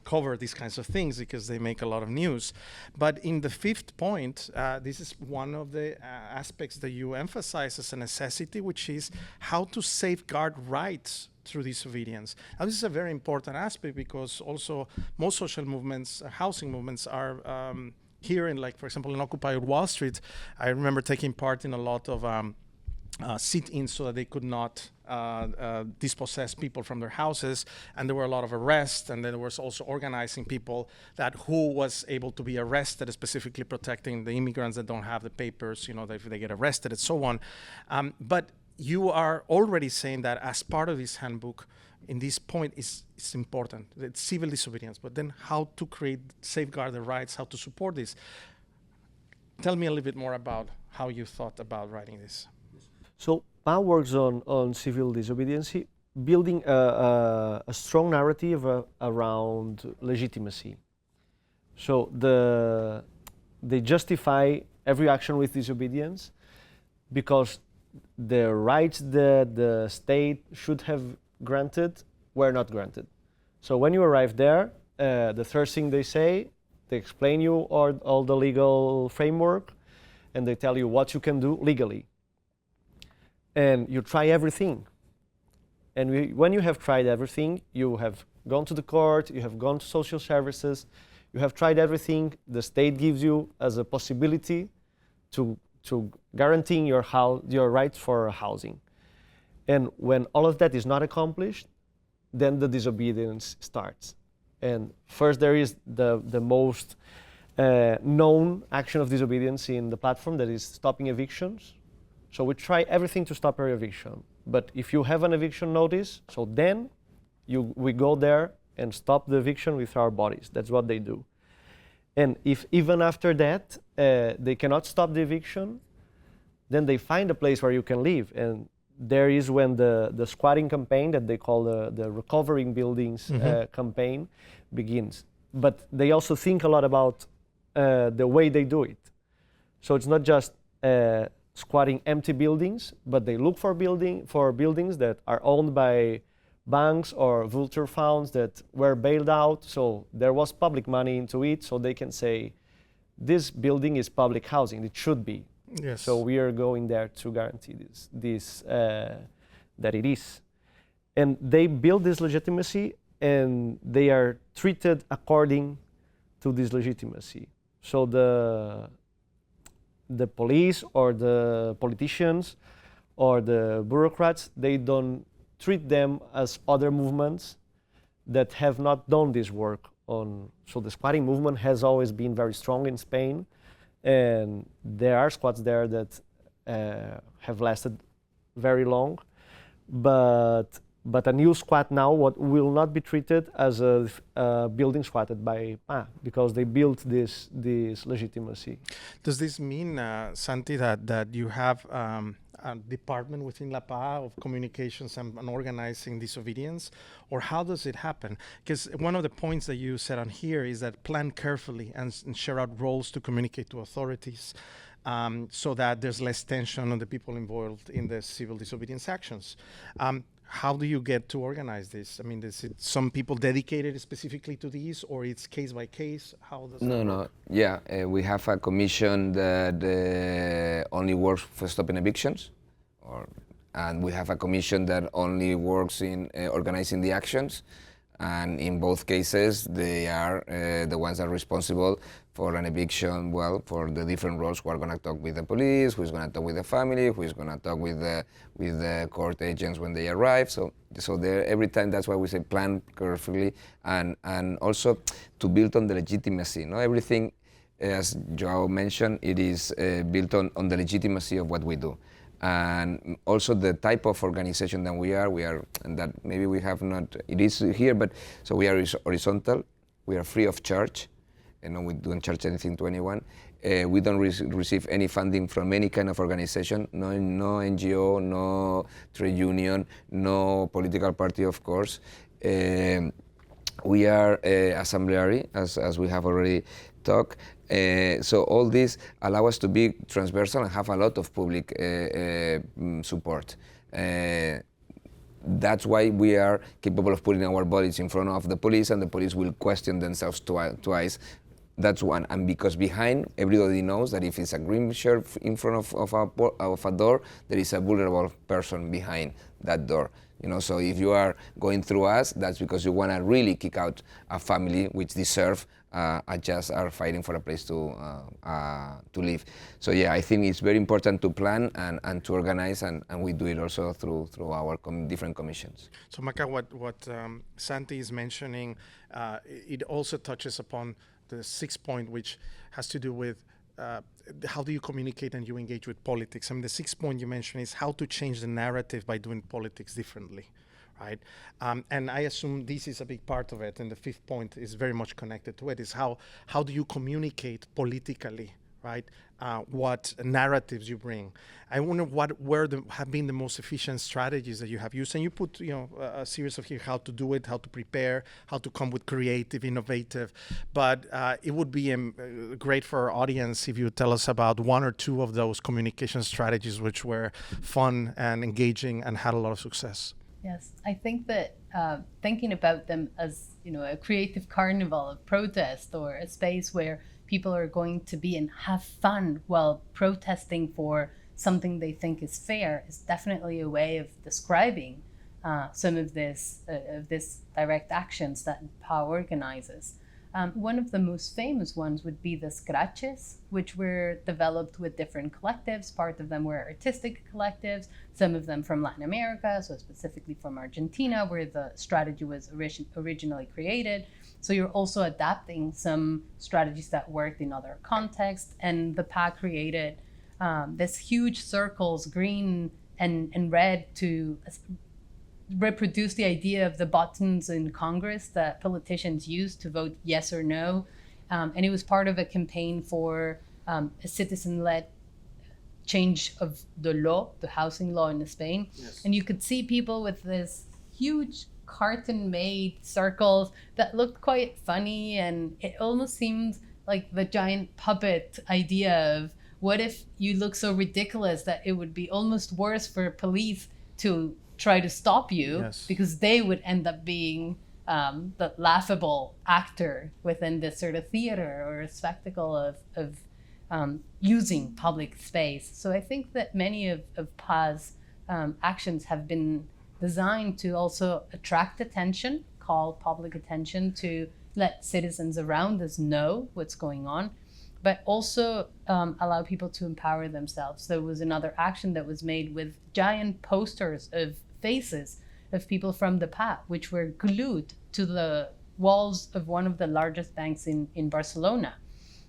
cover these kinds of things because they make a lot of news. But in the fifth point, this is one of the aspects that you emphasize as a necessity, which is how to safeguard rights through disobedience. Now, this is a very important aspect because also most social movements, housing movements, are here in, for example, in Occupy Wall Street. I remember taking part in a lot of sit-ins so that they could not dispossess people from their houses, and there were a lot of arrests, and then there was also organizing people who was able to be arrested, specifically protecting the immigrants that don't have the papers, that if they get arrested and so on. But you are already saying that as part of this handbook, in this point is important. It's civil disobedience, but then how to safeguard the rights, how to support this. Tell me a little bit more about how you thought about writing this. So PA works on civil disobedience, building a strong narrative around legitimacy. So they justify every action with disobedience because the rights that the state should have granted were not granted. So when you arrive there, the first thing they say, they explain you all the legal framework, and they tell you what you can do legally. And you try everything. And when you have tried everything, you have gone to the court, you have gone to social services, you have tried everything the state gives you as a possibility to guaranteeing your rights for housing. And when all of that is not accomplished, then the disobedience starts. And first there is the most known action of disobedience in the platform, that is stopping evictions. So we try everything to stop your eviction. But if you have an eviction notice, so then We go there and stop the eviction with our bodies. That's what they do. And if even after that they cannot stop the eviction, then they find a place where you can live. And there is when the squatting campaign that they call the recovering buildings campaign begins. But they also think a lot about the way they do it. So it's not just squatting empty buildings, but they look for buildings that are owned by banks or vulture funds that were bailed out. So there was public money into it, so they can say, this building is public housing, it should be. Yes. So we are going there to guarantee this that it is. And they build this legitimacy, and they are treated according to this legitimacy. So the police or the politicians or the bureaucrats, they don't treat them as other movements that have not done this work on. So the squatting movement has always been very strong in Spain, and there are squats there that have lasted very long, but a new squat now will not be treated as a building squatted by PA, because they built this legitimacy. Does this mean, Santi, that you have a department within La PA of communications and organizing disobedience, or how does it happen? Because one of the points that you said on here is that plan carefully and share out roles to communicate to authorities, so that there's less tension on the people involved in the civil disobedience actions. How do you get to organize this? I mean, is it some people dedicated specifically to these, or it's case by case? How does that work? Yeah, we have a commission that only works for stopping evictions, and we have a commission that only works in organizing the actions. And in both cases, they are the ones that are responsible for an eviction, for the different roles. Who are going to talk with the police, who's going to talk with the family, who's going to talk with the court agents when they arrive. So every time, that's why we say plan carefully, and also to build on the legitimacy. No, everything, as Joao mentioned, it is built on the legitimacy of what we do. And also the type of organization that we are, and that maybe we have not, it is here, but so we are horizontal, we are free of charge, we don't charge anything to anyone. We don't receive any funding from any kind of organization, no NGO, no trade union, no political party, of course. We are assembleary, as we have already talked. So all this allow us to be transversal and have a lot of public support. That's why we are capable of putting our bodies in front of the police, and the police will question themselves twice. That's one. And because behind, everybody knows that if it's a green shirt in front of a door, there is a vulnerable person behind that door. So if you are going through us, that's because you want to really kick out a family which deserve just are fighting for a place to live. So yeah, I think it's very important to plan and to organize, and we do it also through our different commissions. So Maca, what Santi is mentioning, it also touches upon the sixth point, which has to do with how do you communicate and you engage with politics. I mean, the sixth point you mentioned is how to change the narrative by doing politics differently. Right, and I assume this is a big part of it, and the fifth point is very much connected to it, is how do you communicate politically, right, what narratives you bring. I wonder where have been the most efficient strategies that you have used, and you put a series of here, how to do it, how to prepare, how to come with creative, innovative, but it would be great for our audience if you tell us about one or two of those communication strategies which were fun and engaging and had a lot of success. Yes, I think that thinking about them as a creative carnival of protest, or a space where people are going to be and have fun while protesting for something they think is fair, is definitely a way of describing some of this direct actions that PA organizes. One of the most famous ones would be the Scratches, which were developed with different collectives. Part of them were artistic collectives, some of them from Latin America, so specifically from Argentina, where the strategy was originally created. So you're also adapting some strategies that worked in other contexts. And the PA created this huge circles, green and red, to reproduced the idea of the buttons in Congress that politicians use to vote yes or no. And it was part of a campaign for a citizen-led change of the law, the housing law in Spain. Yes. And you could see people with this huge carton-made circles that looked quite funny, and it almost seemed like the giant puppet idea of what if you look so ridiculous that it would be almost worse for police to try to stop you. Yes. Because they would end up being the laughable actor within this sort of theater or a spectacle of using public space. So I think that many of PA's actions have been designed to also attract attention, call public attention, to let citizens around us know what's going on, but also allow people to empower themselves. There was another action that was made with giant posters of faces of people from the PA, which were glued to the walls of one of the largest banks in Barcelona.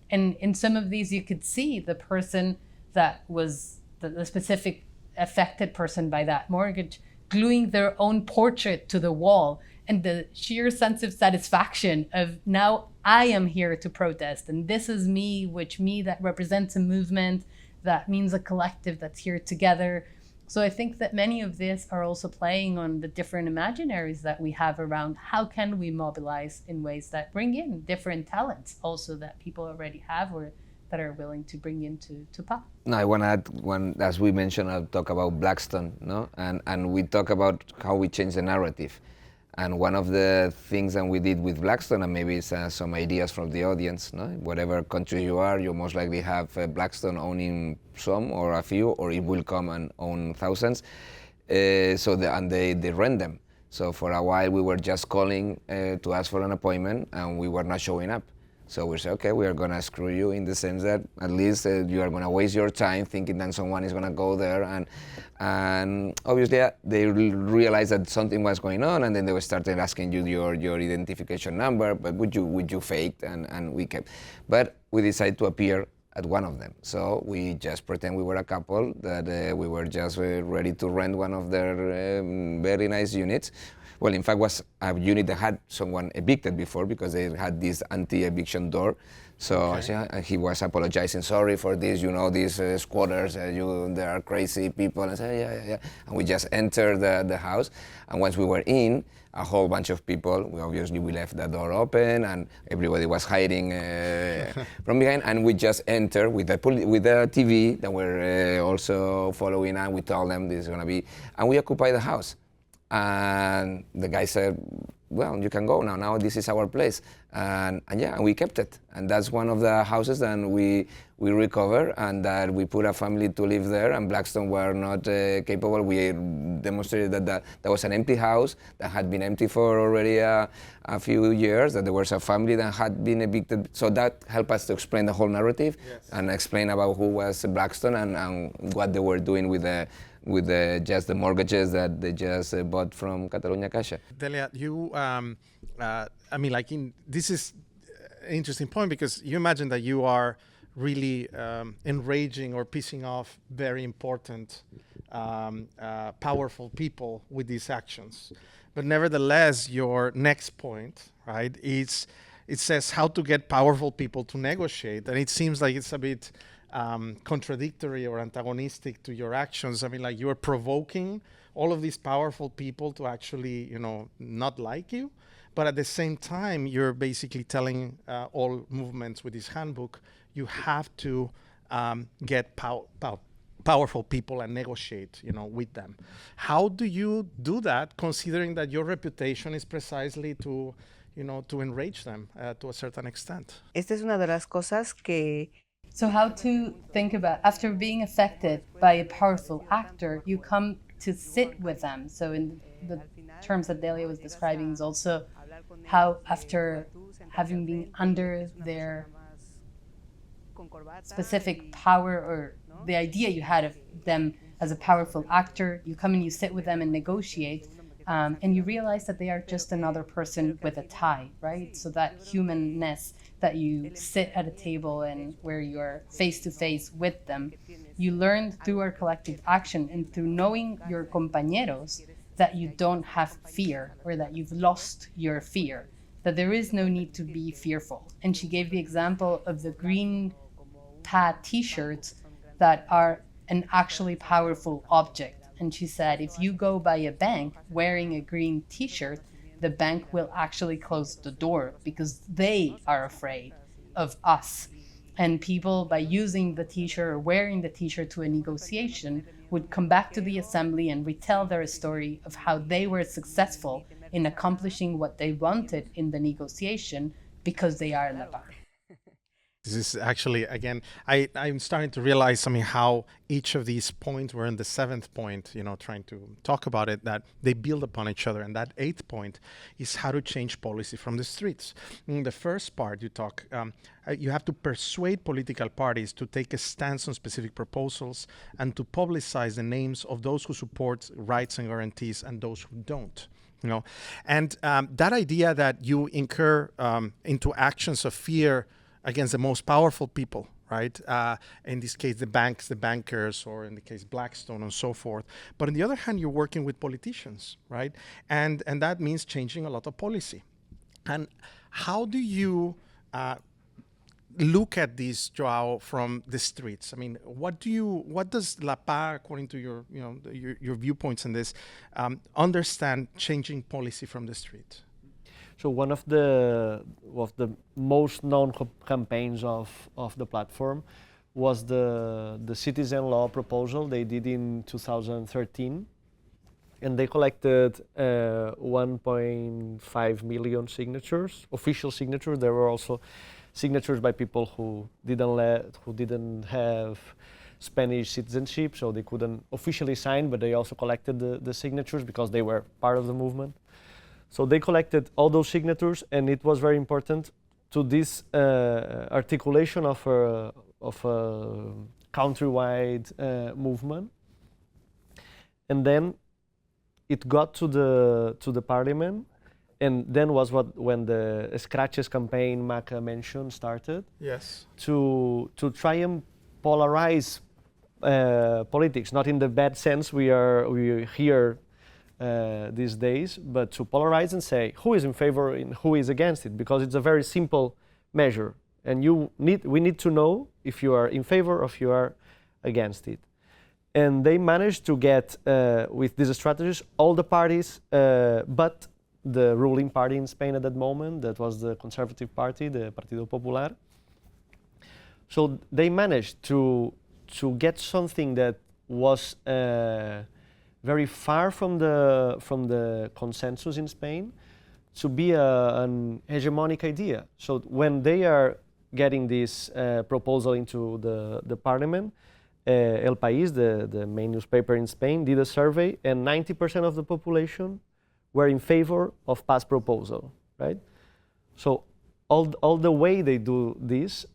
And in some of these, you could see the person that was the specific affected person by that mortgage gluing their own portrait to the wall, and the sheer sense of satisfaction of, now I am here to protest, and this is me, me that represents a movement, that means a collective that's here together. So I think that many of these are also playing on the different imaginaries that we have around how can we mobilize in ways that bring in different talents also that people already have or that are willing to bring into PA. No, I want to add one, as we mentioned, I'll talk about Blackstone, no? And we talk about how we change the narrative. And one of the things that we did with Blackstone, and maybe it's some ideas from the audience, no? Whatever country you are, you most likely have Blackstone owning some or a few, or it will come and own thousands. They rent them. So for a while we were just calling to ask for an appointment, and we were not showing up. So we said, okay, we are gonna screw you in the sense that at least you are gonna waste your time thinking that someone is gonna go there, and obviously they realized that something was going on, and then they started asking you your identification number, but would you fake, and we kept. But we decided to appear at one of them. So we just pretend we were a couple, that we were just ready to rent one of their very nice units. Well, in fact, was a unit that had someone evicted before because they had this anti-eviction door. So okay. He was apologizing, sorry for this, these squatters, they are crazy people. And I said, yeah. And we just entered the house. And once we were in, a whole bunch of people, we left the door open, and everybody was hiding from behind. And we just entered with the TV that we're also following, and we told them this is going to be, and we occupied the house. And the guy said, well, you can go now. Now this is our place. And we kept it. And that's one of the houses that we recovered, and that we put a family to live there, and Blackstone were not capable. We demonstrated that was an empty house that had been empty for already a few years, that there was a family that had been evicted. So that helped us to explain the whole narrative. Yes. And explain about who was Blackstone and what they were doing with just the mortgages that they just bought from Catalunya Caixa. Delia, this is an interesting point, because you imagine that you are really enraging or pissing off very important, powerful people with these actions. But nevertheless, your next point, right, it says how to get powerful people to negotiate. And it seems like it's a bit contradictory or antagonistic to your actions. You are provoking all of these powerful people to actually, not like you, but at the same time, you're basically telling all movements with this handbook, you have to get powerful people and negotiate, with them. How do you do that, considering that your reputation is precisely to enrage them to a certain extent? Esta es una de las cosas que So how to think about, after being affected by a powerful actor, you come to sit with them. So in the terms that Delia was describing is also how, after having been under their specific power, or the idea you had of them as a powerful actor, you come and you sit with them and negotiate, and you realize that they are just another person with a tie, right? So that humanness, that you sit at a table and where you're face to face with them, you learn through our collective action and through knowing your compañeros that you don't have fear or that you've lost your fear, that there is no need to be fearful. And she gave the example of the green PA t-shirts that are an actually powerful object. And she said, if you go by a bank wearing a green t-shirt, the bank will actually close the door because they are afraid of us. And people, by using the t-shirt or wearing the t-shirt to a negotiation, would come back to the assembly and retell their story of how they were successful in accomplishing what they wanted in the negotiation because they are La Paz. This is actually, again, I'm starting to realize, how each of these points were in the seventh point, trying to talk about it, that they build upon each other. And that eighth point is how to change policy from the streets. In the first part, you have to persuade political parties to take a stance on specific proposals and to publicize the names of those who support rights and guarantees and those who don't. And that idea that you incur into actions of fear against the most powerful people, right? In this case, the banks, the bankers, or in the case, Blackstone and so forth. But on the other hand, you're working with politicians, right? And that means changing a lot of policy. And how do you look at this, Joao, from the streets? What does La Paz, according to your viewpoints in this, understand changing policy from the street? So one of the most known campaigns of the platform was the citizen law proposal they did in 2013, and they collected 1.5 million signatures, official signatures. There were also signatures by people who didn't have Spanish citizenship, so they couldn't officially sign, but they also collected the signatures because they were part of the movement. So they collected all those signatures, and it was very important to this articulation of a countrywide movement. And then it got to the parliament, and then was when the Scratches campaign Maca mentioned started. Yes. To try and polarize politics, not in the bad sense we hear these days, but to polarize and say who is in favor and who is against it, because it's a very simple measure, and we need to know if you are in favor or if you are against it. And they managed to get with these strategies all the parties, but the ruling party in Spain at that moment, that was the Conservative Party, the Partido Popular. So they managed to get something that was very far from the consensus in Spain to be an hegemonic idea. So when they are getting this proposal into the parliament, El País, the main newspaper in Spain, did a survey, and 90% of the population were in favor of Paz's proposal, right? So all the way they do this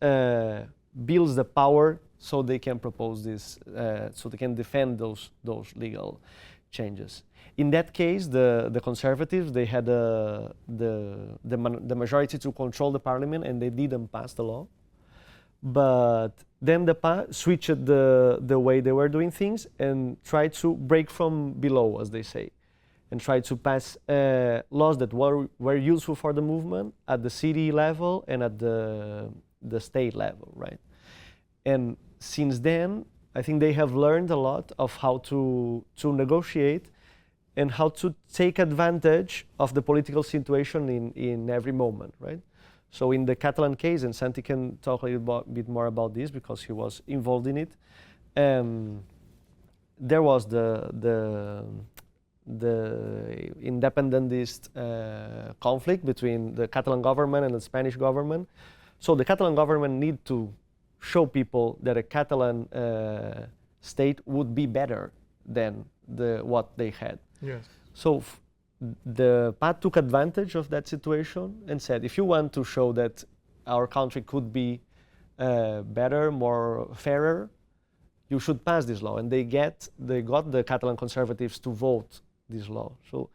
builds the power so they can propose this, so they can defend those legal changes. In that case, the Conservatives, they had the majority to control the parliament, and they didn't pass the law. But then the PA switched the way they were doing things and tried to break from below, as they say, and tried to pass laws that were useful for the movement at the city level and at the state level, right? And since then, I think they have learned a lot of how to negotiate and how to take advantage of the political situation in every moment, right? So in the Catalan case, and Santi can talk a little bit more about this because he was involved in it, there was the independentist conflict between the Catalan government and the Spanish government. So the Catalan government need to show people that a Catalan state would be better than what they had. Yes. So the PA took advantage of that situation and said, if you want to show that our country could be better, more fairer, you should pass this law. And they got the Catalan Conservatives to vote this law. So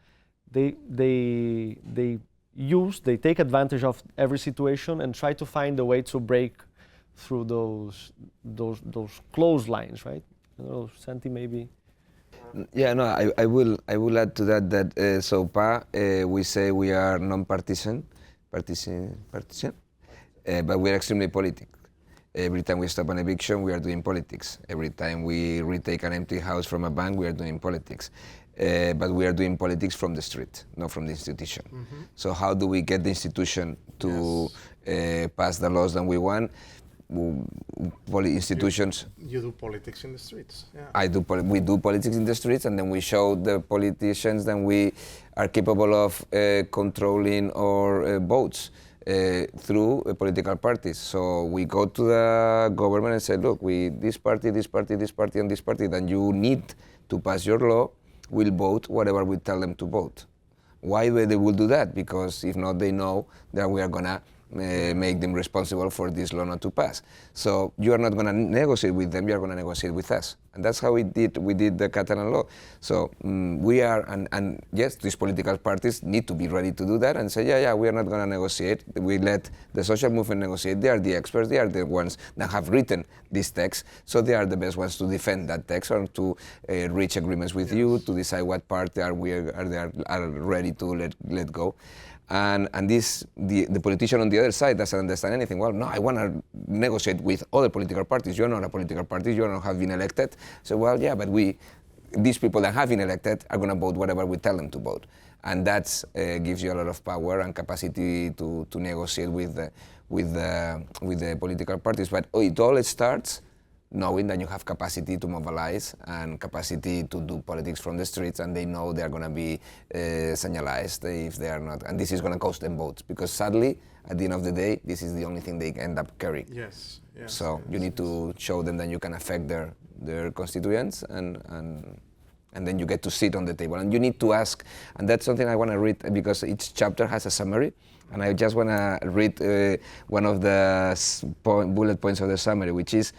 they take advantage of every situation and try to find a way to break through those closed lines, right? I don't know, Santi, maybe. Yeah, no, I will add to that so PA, we say we are non-partisan, but we are extremely political. Every time we stop an eviction, we are doing politics. Every time we retake an empty house from a bank, we are doing politics. But we are doing politics from the street, not from the institution. Mm-hmm. So how do we get the institution to pass the laws that we want? Institutions. You do politics in the streets. Yeah. We do politics in the streets, and then we show the politicians that we are capable of controlling our votes through political parties. So we go to the government and say, look, this party, and this party, then you need to pass your law, will vote whatever we tell them to vote. Why they will do that? Because if not, they know that we are gonna make them responsible for this law not to pass. So you are not going to negotiate with them, you are going to negotiate with us. And that's how we did the Catalan law. So we are, and yes, these political parties need to be ready to do that and say, yeah, we are not going to negotiate. We let the social movement negotiate. They are the experts, they are the ones that have written this text, so they are the best ones to defend that text or to reach agreements with you, to decide what part they are ready to let go. And the politician on the other side doesn't understand anything. Well, no, I want to negotiate with other political parties. You're not a political party. You don't have been elected. So, well, yeah, but these people that have been elected are going to vote whatever we tell them to vote. And that gives you a lot of power and capacity to negotiate with the political parties. But it all starts knowing that you have capacity to mobilize and capacity to do politics from the streets, and they know they are going to be señalized if they are not. And this is going to cost them votes, because sadly, at the end of the day, this is the only thing they end up carrying. Yes. So you need to show them that you can affect their constituents, and then you get to sit on the table. And you need to ask, and that's something I want to read, because each chapter has a summary, and I just want to read one of the bullet points of the summary, which is: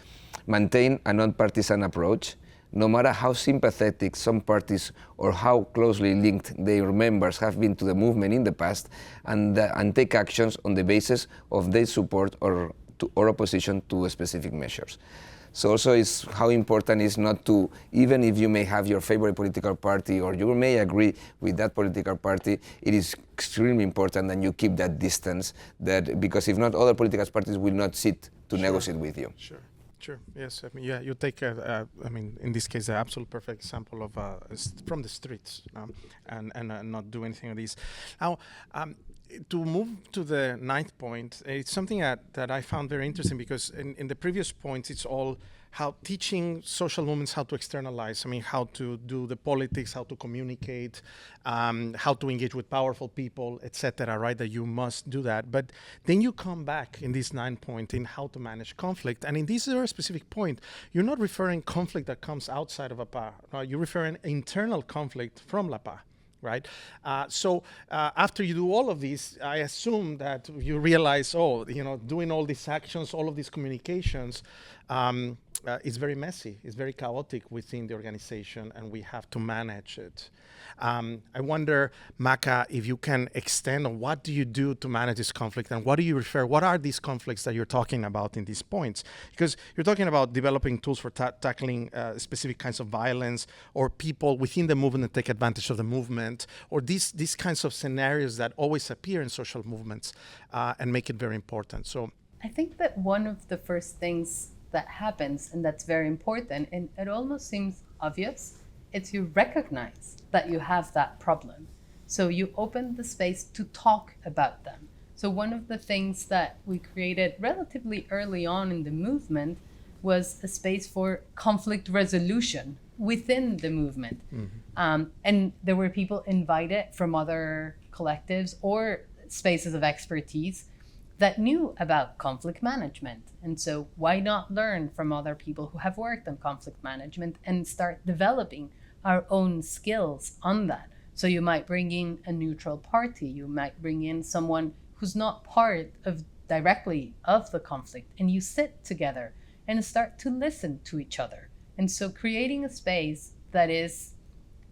maintain a non-partisan approach, no matter how sympathetic some parties or how closely linked their members have been to the movement in the past, and take actions on the basis of their support or opposition to specific measures. So also is how important is not to, even if you may have your favorite political party or you may agree with that political party, it is extremely important that you keep that distance, because if not, other political parties will not sit to negotiate with you. Sure. Yes. I mean, yeah. You take, in this case, the absolute perfect example of from the streets, and not do anything of these. Now, to move to the ninth point, it's something that I found very interesting, because in the previous points, it's all how teaching social movements how to externalize. I mean, how to do the politics, how to communicate, how to engage with powerful people, etc. Right? That you must do that. But then you come back in this 9 point in how to manage conflict. And in this very specific point, you're not referring conflict that comes outside of a PA. Right? You're referring internal conflict from La PA. Right? So after you do all of this, I assume that you realize, doing all these actions, all of these communications, is very messy, it's very chaotic within the organization, and we have to manage it. I wonder, Maca, if you can extend on what do you do to manage this conflict, and what do you refer, what are these conflicts that you're talking about in these points? Because you're talking about developing tools for tackling specific kinds of violence, or people within the movement that take advantage of the movement, or these kinds of scenarios that always appear in social movements and make it very important. So I think that one of the first things that happens, and that's very important, and it almost seems obvious, it's you recognize that you have that problem. So you open the space to talk about them. So one of the things that we created relatively early on in the movement was a space for conflict resolution within the movement. Mm-hmm. And there were people invited from other collectives or spaces of expertise that knew about conflict management. And so why not learn from other people who have worked on conflict management and start developing our own skills on that? So you might bring in a neutral party, you might bring in someone who's not part of directly of the conflict, and you sit together and start to listen to each other. And so creating a space that is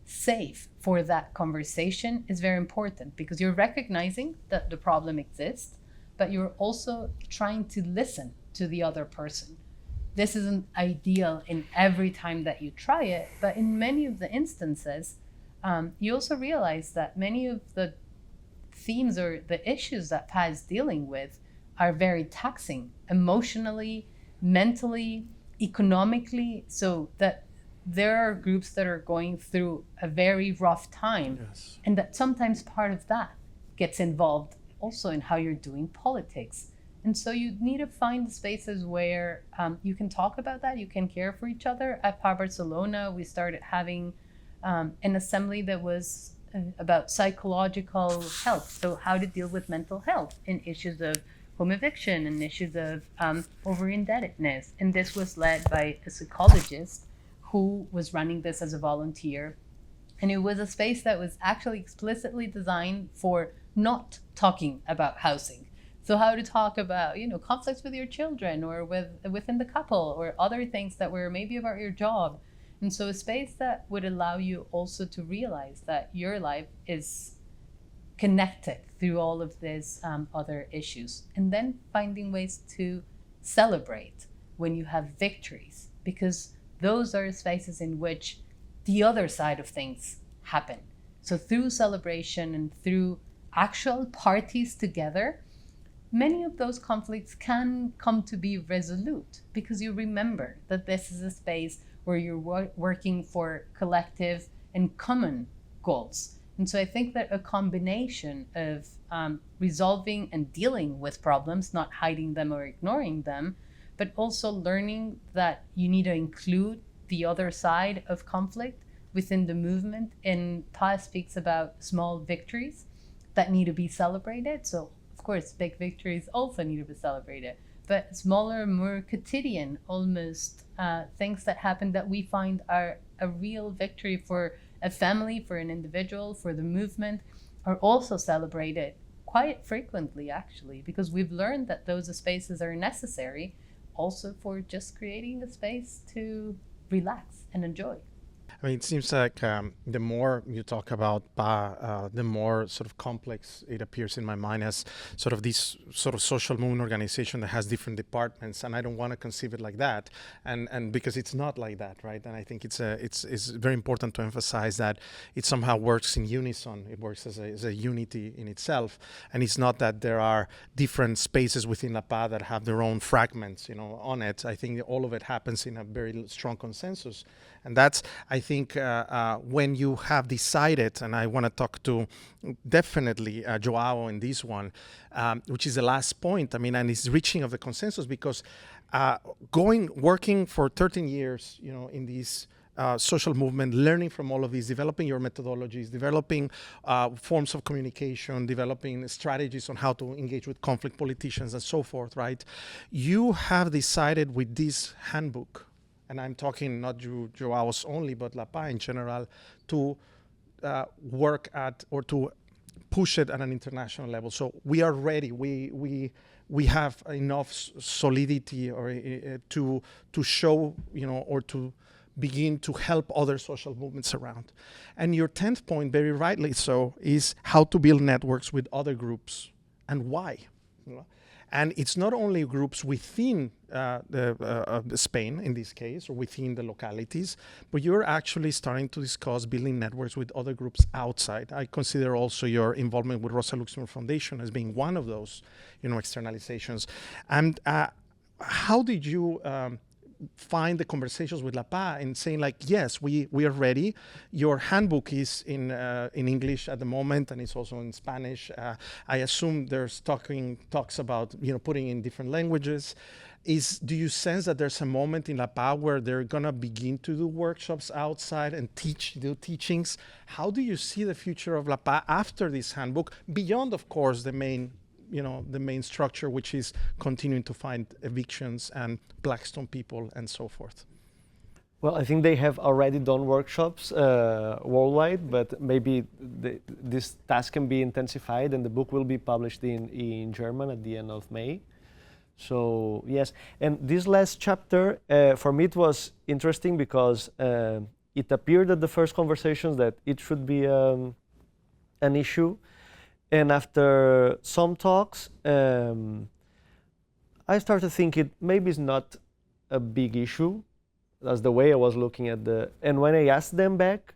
safe for that conversation is very important, because you're recognizing that the problem exists, but you're also trying to listen to the other person. this isn't ideal in every time that you try it, but in many of the instances, you also realize that many of the themes or the issues that PA is dealing with are very taxing emotionally, mentally, economically, so that there are groups that are going through a very rough time. Yes. And that sometimes part of that gets involved also in how you're doing politics. And so you need to find spaces where you can talk about that, you can care for each other. At PA Barcelona, we started having an assembly that was about psychological health, so how to deal with mental health and issues of home eviction and issues of over-indebtedness. And this was led by a psychologist who was running this as a volunteer. And it was a space that was actually explicitly designed for not talking about housing. So how to talk about, conflicts with your children or within the couple or other things that were maybe about your job. And so a space that would allow you also to realize that your life is connected through all of these other issues. And then finding ways to celebrate when you have victories, because those are spaces in which the other side of things happen. So through celebration and through actual parties together, many of those conflicts can come to be resolute because you remember that this is a space where you're working for collective and common goals. And so I think that a combination of resolving and dealing with problems, not hiding them or ignoring them, but also learning that you need to include the other side of conflict within the movement. And PA speaks about small victories that need to be celebrated. So of course, big victories also need to be celebrated, but smaller, more quotidian, almost things that happen that we find are a real victory for a family, for an individual, for the movement, are also celebrated quite frequently, actually, because we've learned that those spaces are necessary also for just creating a space to relax and enjoy. I mean, it seems like the more you talk about PA, the more sort of complex it appears in my mind as sort of this sort of social movement organization that has different departments, and I don't want to conceive it like that, and because it's not like that, right? And I think it's very important to emphasize that it somehow works in unison. It works as a unity in itself, and it's not that there are different spaces within La PA that have their own fragments, on it. I think all of it happens in a very strong consensus. And that's, I think, when you have decided, and I want to talk to definitely Joao in this one, which is the last point, and it's reaching of the consensus, because working for 13 years, in this social movement, learning from all of these, developing your methodologies, developing forms of communication, developing strategies on how to engage with conflict politicians and so forth, right? You have decided with this handbook, and I'm talking not Joao's only, but La PA in general, to work at or to push it at an international level. So we are ready. We have enough solidity or to show, or to begin to help other social movements around. And your 10th point, very rightly so, is how to build networks with other groups and why. And it's not only groups within Spain, in this case, or within the localities, but you're actually starting to discuss building networks with other groups outside. I consider also your involvement with Rosa Luxemburg Foundation as being one of those, externalizations. And how did you find the conversations with La PA and saying yes, we are ready. Your handbook is in English at the moment, and it's also in Spanish. I assume there's talks about putting in different languages. Do you sense that there's a moment in La PA where they're gonna begin to do workshops outside and do teachings? How do you see the future of La PA after this handbook, beyond, of course, the main structure, which is continuing to find evictions and Blackstone people and so forth? Well, I think they have already done workshops worldwide, but maybe this task can be intensified, and the book will be published in German at the end of May. So yes, and this last chapter, for me it was interesting because it appeared at the first conversations that it should be an issue. And after some talks, I started thinking maybe it's not a big issue. That's the way I was looking at and when I asked them back,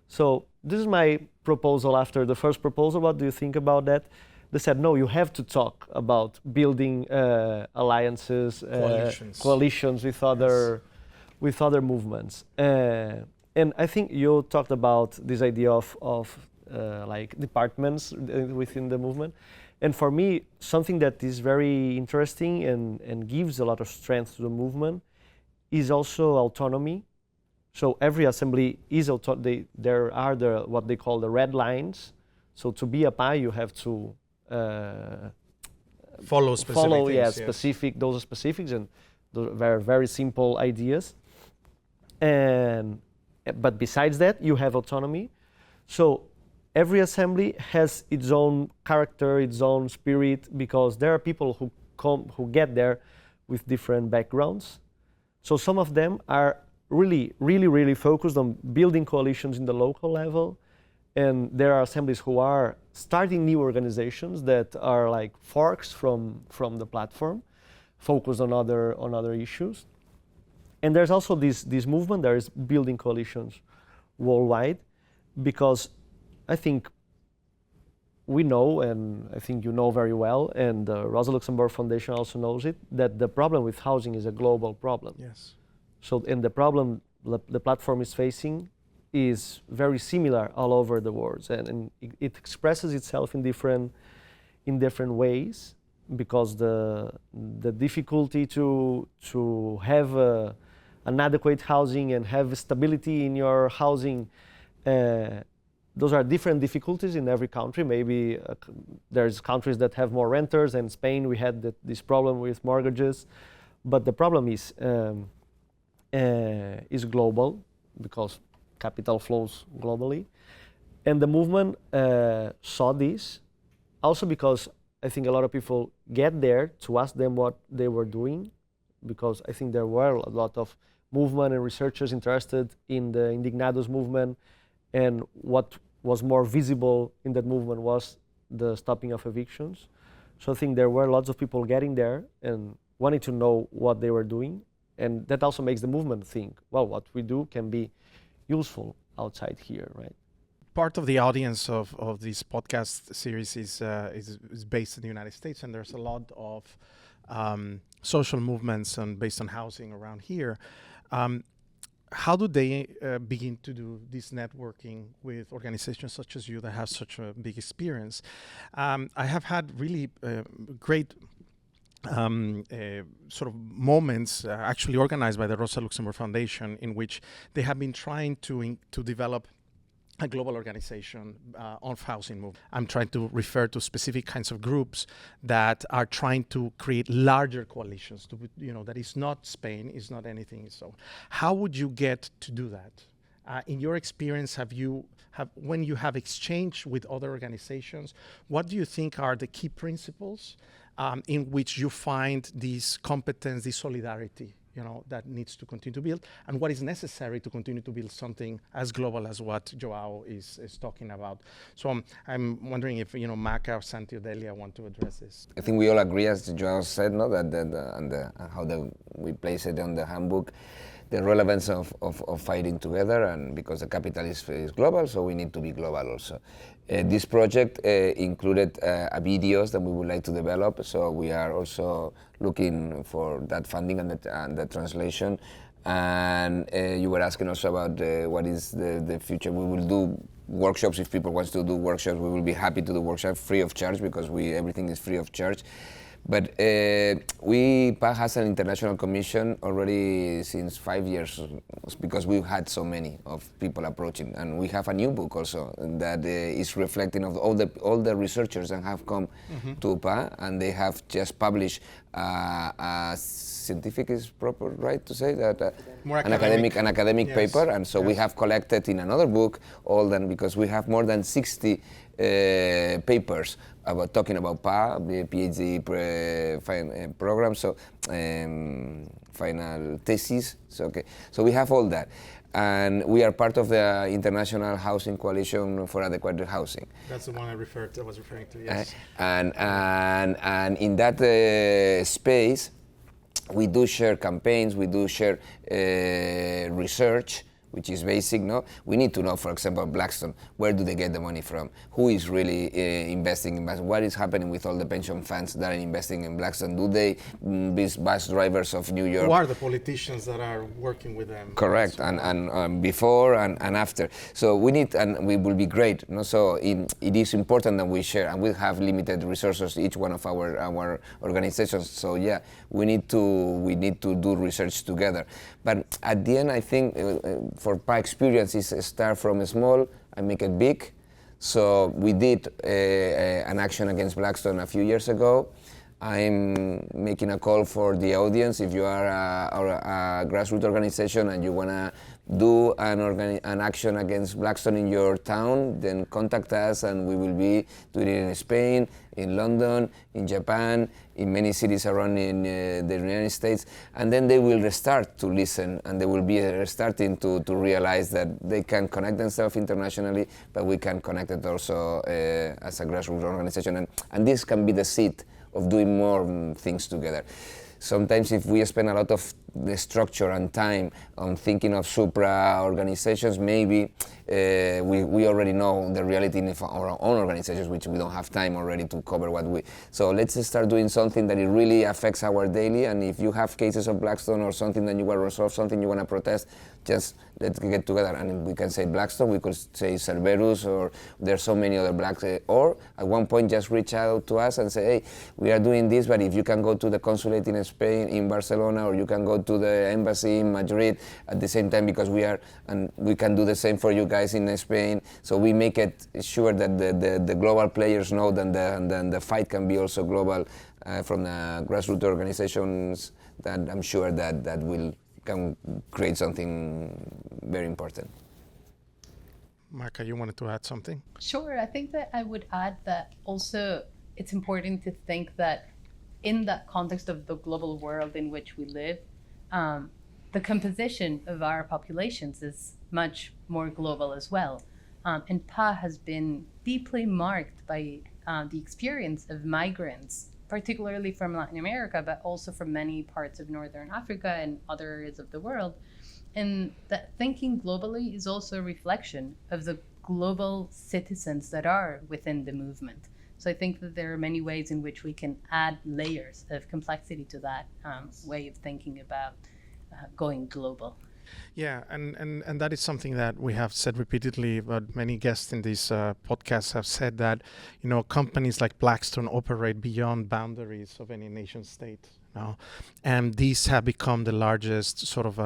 so this is my proposal after the first proposal, what do you think about that? They said, no, you have to talk about building alliances, coalitions with other movements. And I think you talked about this idea of like departments within the movement. And for me, something that is very interesting and gives a lot of strength to the movement is also autonomy. So every assembly is there are what they call the red lines. So to be a PA, you have to follow specific those specifics, and those are very, very simple ideas. But besides that, you have autonomy. So every assembly has its own character, its own spirit, because there are people who get there with different backgrounds. So some of them are really focused on building coalitions in the local level, and there are assemblies who are starting new organizations that are like forks from the platform, focused on other issues. And there's also this movement that is building coalitions worldwide, because I think we know, and I think you know very well, and the Rosa Luxemburg Foundation also knows it, that the problem with housing is a global problem. Yes. So, and the problem the platform is facing is very similar all over the world, and it expresses itself in different ways, because the difficulty to have an adequate housing and have stability in your housing, those are different difficulties in every country. Maybe there's countries that have more renters, and Spain we had this problem with mortgages, but the problem is global, because capital flows globally. And the movement saw this, also because I think a lot of people get there to ask them what they were doing, because I think there were a lot of movement and researchers interested in the Indignados movement, and what was more visible in that movement was the stopping of evictions. So I think there were lots of people getting there and wanting to know what they were doing, and that also makes the movement think, well, what we do can be useful outside here, right? Part of the audience of this podcast series is based in the United States, and there's a lot of social movements based on housing around here. How do they begin to do this networking with organizations such as you that have such a big experience? I have had really great sort of moments actually organized by the Rosa Luxemburg Foundation, in which they have been trying to develop a global organization on housing movement. I'm trying to refer to specific kinds of groups that are trying to create larger coalitions. That is not Spain, is not anything. So, how would you get to do that? In your experience, when you have exchanged with other organizations, what do you think are the key principles in which you find this competence, this solidarity, that needs to continue to build, and what is necessary to continue to build something as global as what Joao is talking about? So I'm wondering if Maca or Santi or Delia want to address this. I think we all agree, as Joao said, no, that how we place it on the handbook, the relevance of fighting together, and because the capital is global, so we need to be global also. This project included videos that we would like to develop, so we are also looking for that funding and the translation. And you were asking also about what is the future. We will do workshops. If people want to do workshops, we will be happy to do workshops free of charge, because everything is free of charge. But PA has an international commission already since 5 years, because we've had so many of people approaching, and we have a new book also that is reflecting of all the researchers that have come to PA, and they have just published a scientific is proper, right, to say that an academic yes. paper, and so yes. we have collected in another book all them, because we have more than 60 papers about talking about PA, the PhD program, so final thesis. So we have all that, and we are part of the International Housing Coalition for Adequate Housing. That's the one I was referring to. Yes. And in that space, we do share campaigns, we do share research, which is basic, no? We need to know, for example, Blackstone, where do they get the money from? Who is really investing in Blackstone? What is happening with all the pension funds that are investing in Blackstone? Do they, these bus drivers of New York? Who are the politicians that are working with them? Correct, and before and after. So we need, and we will be great. No? So it is important that we share, and we have limited resources, each one of our organizations. So yeah, we need to do research together. But at the end, I think for PA experience is start from small and make it big. So we did an action against Blackstone a few years ago. I'm making a call for the audience. If you are a grassroots organization and you want to do an action against Blackstone in your town, then contact us and we will be doing it in Spain, in London, in Japan, in many cities around in the United States. And then they will start to listen and they will be starting to realize that they can connect themselves internationally, but we can connect it also as a grassroots organization. And this can be the seed of doing more things together. Sometimes if we spend a lot of the structure and time on thinking of supra organizations, maybe we already know the reality of our own organizations, which we don't have time already to cover what we... So let's start doing something that it really affects our daily, and if you have cases of Blackstone or something that you want to resolve, something you want to protest, just let's get together and we can say Blackstone, we could say Cerberus, or there's so many other or at one point just reach out to us and say, hey, we are doing this, but if you can go to the consulate in Spain, in Barcelona, or you can go to the embassy in Madrid at the same time, because we can do the same for you guys in Spain. So we make it sure that the global players know that the fight can be also global from the grassroots organizations, that I'm sure that will can create something very important. Marca, you wanted to add something? Sure, I think that I would add that also it's important to think that in that context of the global world in which we live, the composition of our populations is much more global as well. And PA has been deeply marked by the experience of migrants, particularly from Latin America, but also from many parts of Northern Africa and other areas of the world. And that thinking globally is also a reflection of the global citizens that are within the movement. So I think that there are many ways in which we can add layers of complexity to that way of thinking about going global. Yeah, and that is something that we have said repeatedly, but many guests in these podcasts have said that, you know, companies like Blackstone operate beyond boundaries of any nation state now, and these have become the largest sort of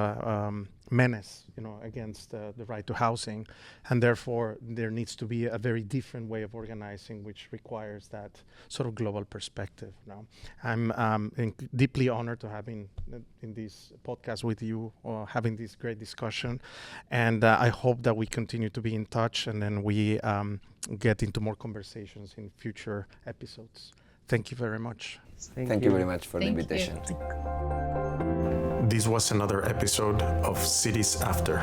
menace, you know, against the right to housing, and therefore there needs to be a very different way of organizing, which requires that sort of global perspective. Now, I'm deeply honored to have been in this podcast with you, or having this great discussion, and I hope that we continue to be in touch, and then we get into more conversations in future episodes. Thank you very much. Thank you very much for the invitation. This was another episode of Cities After.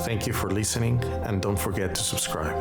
Thank you for listening, and don't forget to subscribe.